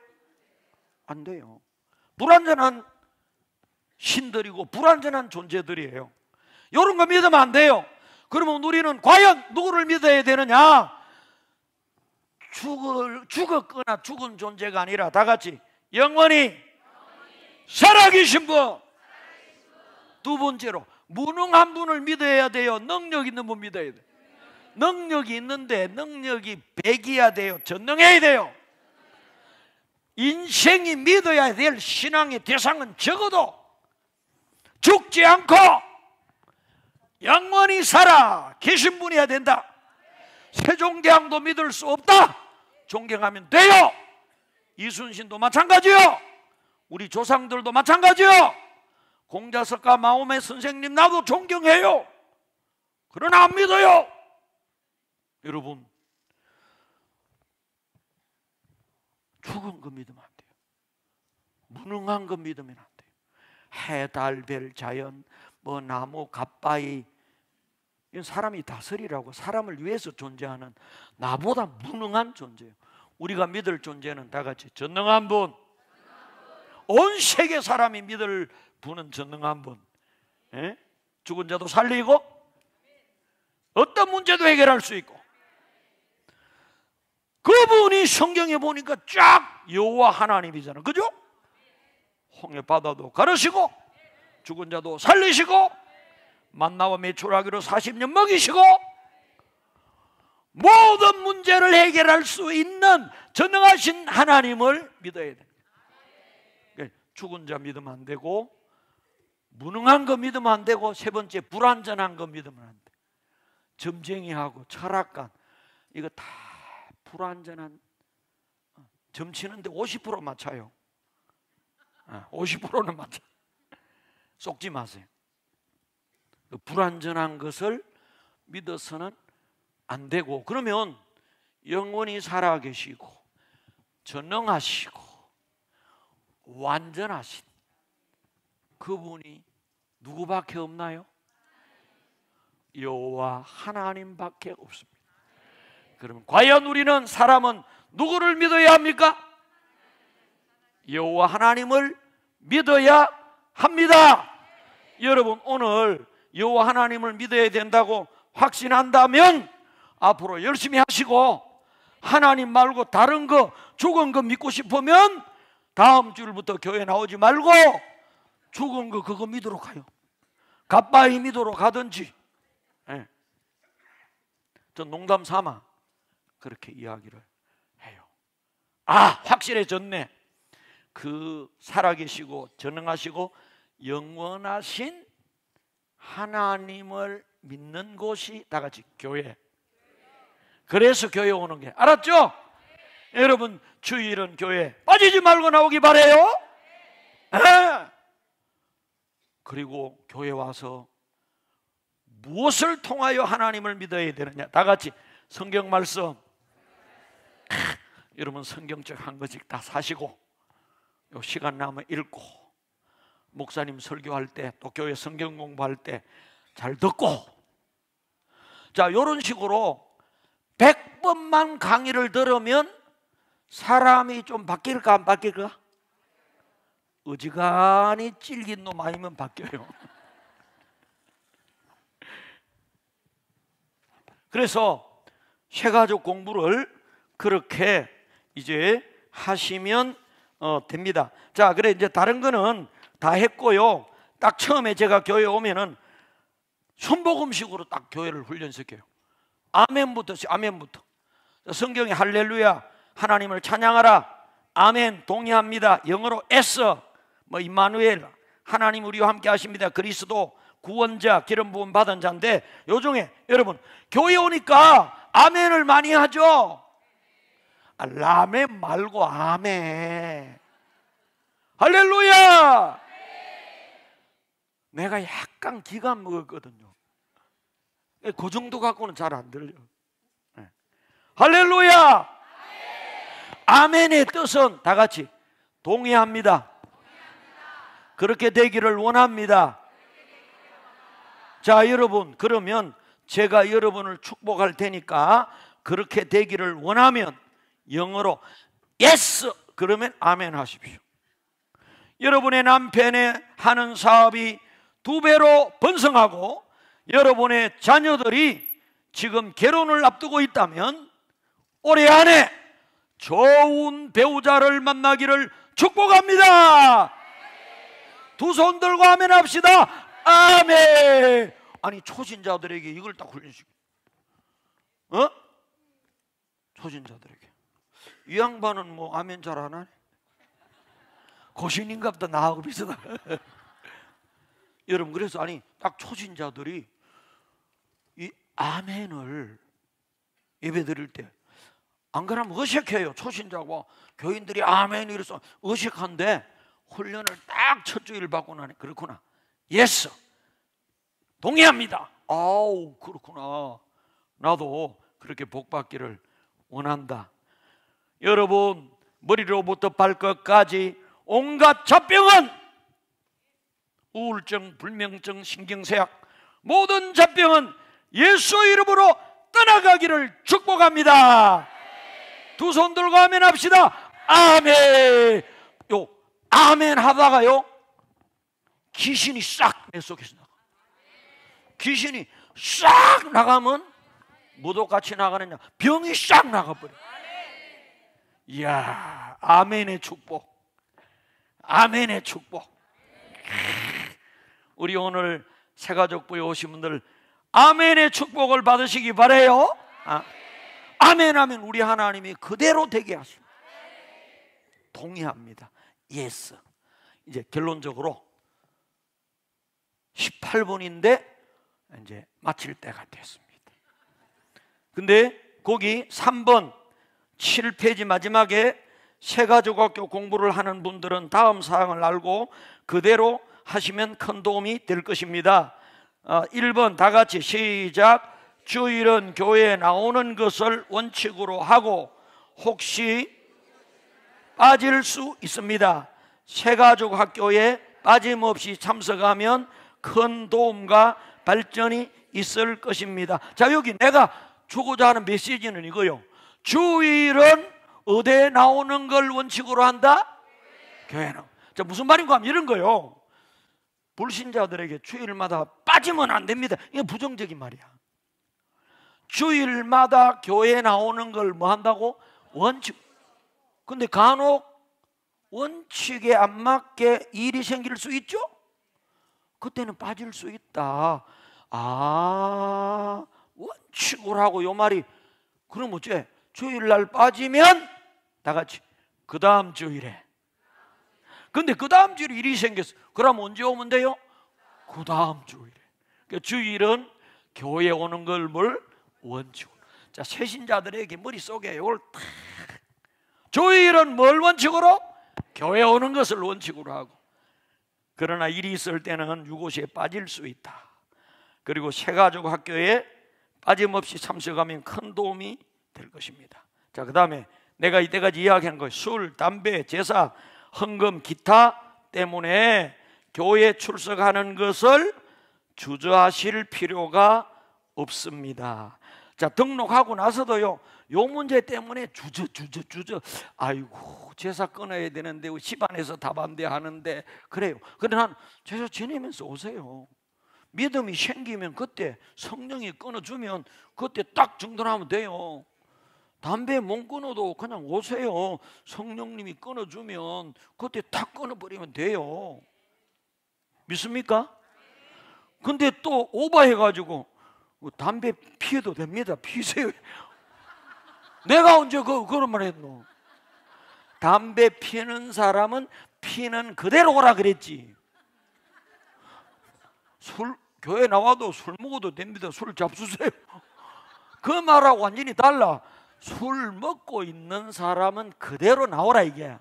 [SPEAKER 1] 안 돼요. 불완전한 신들이고 불완전한 존재들이에요. 이런 거 믿으면 안 돼요. 그러면 우리는 과연 누구를 믿어야 되느냐? 죽었거나 죽은 존재가 아니라 다 같이 영원히 살아계신 분. 두 번째로 무능한 분을 믿어야 돼요, 능력 있는 분 믿어야 돼요? 능력이 있는데 능력이 100이어야 돼요, 전능해야 돼요? 인생이 믿어야 될 신앙의 대상은 적어도 죽지 않고 영원히 살아 계신 분이어야 된다. 세종대왕도 믿을 수 없다. 존경하면 돼요. 이순신도 마찬가지요. 우리 조상들도 마찬가지요. 공자석가 마오메 선생님 나도 존경해요. 그러나 안 믿어요. 여러분, 죽은 거 믿으면 안 돼요. 무능한 거 믿으면 안 돼요. 해, 달, 별, 자연, 뭐 나무, 갓바위, 이건 사람이 다스리라고, 사람을 위해서 존재하는 나보다 무능한 존재예요. 우리가 믿을 존재는 다 같이 전능한 분. 온 세계 사람이 믿을 분은 전능한 분. 죽은 자도 살리고 어떤 문제도 해결할 수 있고, 그분이 성경에 보니까 쫙 여호와 하나님이잖아, 그죠? 홍해 바다도 가르시고 죽은 자도 살리시고 만나와 메추라기로 40년 먹이시고 모든 문제를 해결할 수 있는 전능하신 하나님을 믿어야 돼. 죽은 자 믿으면 안 되고, 무능한 거 믿으면 안 되고, 세 번째 불완전한 거 믿으면 안 돼. 점쟁이하고 철학관 이거 다 불완전한, 점 치는데 50% 맞춰요. 50%는 맞춰. 속지 마세요. 불완전한 것을 믿어서는 안 되고, 그러면 영원히 살아계시고 전능하시고 완전하신 그분이 누구밖에 없나요? 여호와 하나님밖에 없습니다. 그러면 과연 우리는, 사람은 누구를 믿어야 합니까? 여호와 하나님을 믿어야 합니다. 여러분, 오늘 여호와 하나님을 믿어야 된다고 확신한다면 앞으로 열심히 하시고, 하나님 말고 다른 거, 죽은 거 믿고 싶으면 다음 주일부터 교회 나오지 말고 죽은 거 그거 믿으러 가요. 갓바위 믿으러 가든지. 네. 전 농담 삼아 그렇게 이야기를 해요. 확실해졌네. 그 살아계시고 전능하시고 영원하신 하나님을 믿는 곳이 다 같이 교회. 그래서 교회 오는 게, 알았죠? 여러분, 주일은 교회 빠지지 말고 나오기 바래요. 그리고 교회 와서 무엇을 통하여 하나님을 믿어야 되느냐, 다 같이 성경 말씀. 여러분, 성경책 한 권씩 다 사시고 요 시간 나면 읽고, 목사님 설교할 때, 또 교회 성경 공부할 때 잘 듣고. 자, 이런 식으로 100번만 강의를 들으면 사람이 좀 바뀔까 안 바뀔까? 어지간히 찔긴 놈 아니면 바뀌어요. 그래서 쇠가족 공부를 그렇게 이제 하시면 됩니다. 자, 그래 이제 다른 거는 다 했고요. 딱 처음에 제가 교회 오면은 순복음식으로 딱 교회를 훈련시켜요. 아멘부터. 성경에 할렐루야, 하나님을 찬양하라, 아멘, 동의합니다, 영어로 S, 임마누엘, 하나님 우리와 함께 하십니다, 그리스도 구원자, 기름 부음 받은 자인데, 요중에 여러분 교회 오니까 아멘을 많이 하죠. 라멘 말고 아멘. 할렐루야. 내가 약간 기가 먹었거든요. 그 정도 갖고는 잘 안 들려. 할렐루야. 아멘의 뜻은 다 같이 동의합니다. 그렇게 되기를 원합니다. 자, 여러분, 그러면 제가 여러분을 축복할 테니까 그렇게 되기를 원하면 영어로 yes, 그러면 아멘 하십시오. 여러분의 남편의 하는 사업이 2배로 번성하고 여러분의 자녀들이 지금 결혼을 앞두고 있다면 올해 안에 좋은 배우자를 만나기를 축복합니다. 두 손 들고 아멘 합시다. 아멘. 아니, 초신자들에게 이걸 딱 훈련시켜. 초신자들에게. 이 양반은 뭐 아멘 잘 안 하네. 고신인갑다. 나하고 비슷하다. 여러분, 그래서 아니 딱 초신자들이 이 아멘을 예배 드릴 때 안 그러면 어색해요. 초신자고 교인들이 아멘 이래서 어색한데, 훈련을 딱 첫 주일 받고 나니 그렇구나, 예스, 동의합니다. 아우, 그렇구나, 나도 그렇게 복 받기를 원한다. 여러분, 머리로부터 발끝까지 온갖 잡병은, 우울증, 불면증, 신경쇠약, 모든 잡병은 예수 이름으로 떠나가기를 축복합니다. 두 손 들고 아멘 합시다. 아멘. 요 아멘 하다가요, 귀신이 싹 내 속에서 나가. 귀신이 싹 나가면 무도같이 나가느냐, 병이 싹 나가버려. 이야, 아멘의 축복. 아멘의 축복. 우리 오늘 새가족부에 오신 분들 아멘의 축복을 받으시기 바라요. 아멘 하면 우리 하나님이 그대로 되게 하십니다. 동의합니다. 예스. 이제 결론적으로 18분인데 이제 마칠 때가 됐습니다. 근데 거기 3번 7페이지 마지막에 새가족학교 공부를 하는 분들은 다음 사항을 알고 그대로 하시면 큰 도움이 될 것입니다. 1번 다 같이 시작. 주일은 교회에 나오는 것을 원칙으로 하고 혹시 빠질 수 있습니다. 새가족학교에 빠짐없이 참석하면 큰 도움과 발전이 있을 것입니다. 자, 여기 내가 주고자 하는 메시지는 이거요. 주일은 어디에 나오는 걸 원칙으로 한다? 교회는. 자, 무슨 말인가 하면 이런 거요. 불신자들에게 주일마다 빠지면 안 됩니다. 이게 부정적인 말이야. 주일마다 교회에 나오는 걸 뭐 한다고? 원칙. 근데 간혹 원칙에 안 맞게 일이 생길 수 있죠? 그때는 빠질 수 있다. 원칙으로 하고 요 말이 그럼 어째? 주일날 빠지면 다 같이 그 다음 주일에. 근데 그 다음 주일에 일이 생겼어. 그럼 언제 오면 돼요? 그 다음 주일에. 그러니까 주일은 교회에 오는 걸 뭘? 원칙으로. 자, 새신자들에게 머릿속에 이걸 탁. 주일은 뭘 원칙으로? 교회에 오는 것을 원칙으로 하고. 그러나 일이 있을 때는 유고시에 빠질 수 있다. 그리고 새가족 학교에 빠짐없이 참석하면 큰 도움이 될 것입니다. 자, 그 다음에 내가 이때까지 이야기한 거 술, 담배, 제사, 헌금, 기타 때문에 교회에 출석하는 것을 주저하실 필요가 없습니다. 자, 등록하고 나서도요, 요 문제 때문에 주저 아이고 제사 끊어야 되는데 집안에서 다반대하는데 그래요. 근데 난 제사 지내면서 오세요. 믿음이 생기면 그때 성령이 끊어주면 그때 딱 정돈하면 돼요. 담배 못 끊어도 그냥 오세요. 성령님이 끊어주면 그때 딱 끊어버리면 돼요. 믿습니까? 근데 또 오버해가지고 담배 피워도 됩니다. 피세요. 내가 언제 그런 말 했노? 담배 피는 사람은 피는 그대로 오라 그랬지. 교회 나와도 술 먹어도 됩니다. 술 잡수세요. 그 말하고 완전히 달라. 술 먹고 있는 사람은 그대로 나오라 이게.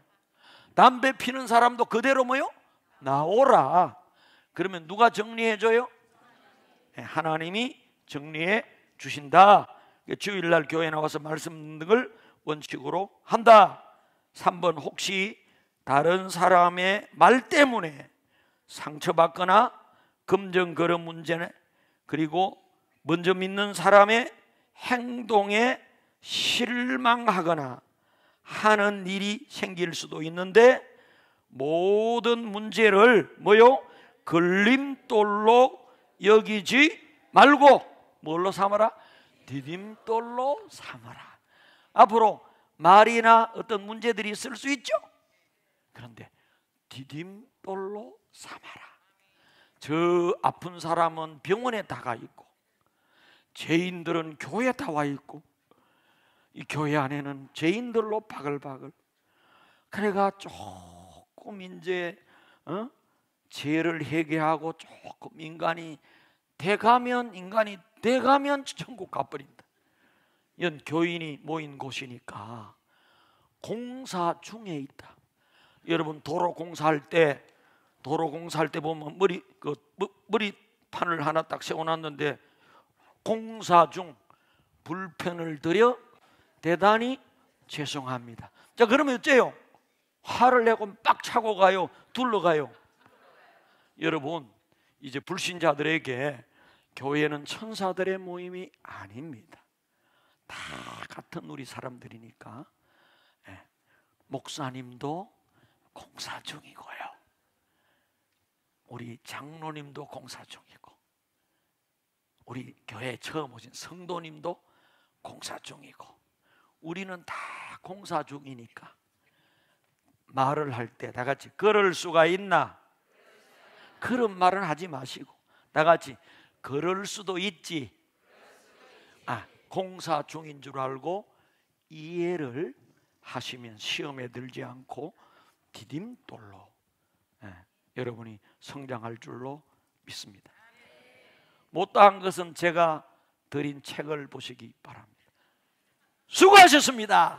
[SPEAKER 1] 담배 피는 사람도 그대로 뭐요? 나오라. 그러면 누가 정리해줘요? 하나님이 정리해 주신다. 주일날 교회 나와서 말씀 듣는 걸 원칙으로 한다. 3번 혹시 다른 사람의 말 때문에 상처받거나 금전거래 문제네, 그리고 먼저 믿는 사람의 행동에 실망하거나 하는 일이 생길 수도 있는데 모든 문제를 뭐요? 걸림돌로 여기지 말고 뭘로 삼아라? 디딤돌로 삼아라. 앞으로 말이나 어떤 문제들이 있을 수 있죠. 그런데 디딤돌로 삼아라. 저 아픈 사람은 병원에 다 가 있고 죄인들은 교회에 다 와 있고 이 교회 안에는 죄인들로 바글바글. 그래가 조금 이제 죄를 회개하고 조금 인간이 돼가면 천국 가버린다. 이건 교인이 모인 곳이니까 공사 중에 있다. 여러분 도로 공사할 때 보면 머리판을 하나 딱 세워놨는데 공사 중 불편을 드려 대단히 죄송합니다. 자, 그러면 어째요? 화를 내고 빡 차고 가요? 둘러가요? 여러분, 이제 불신자들에게 교회는 천사들의 모임이 아닙니다. 다 같은 우리 사람들이니까. 목사님도 공사 중이고요, 우리 장로님도 공사 중이고, 우리 교회에 처음 오신 성도님도 공사 중이고, 우리는 다 공사 중이니까 말을 할 때 다 같이 그럴 수가 있나? 그런 말은 하지 마시고 다 같이 그럴 수도 있지. 공사 중인 줄 알고 이해를 하시면 시험에 들지 않고 디딤돌로 여러분이 성장할 줄로 믿습니다. 못다한 것은 제가 드린 책을 보시기 바랍니다. 수고하셨습니다.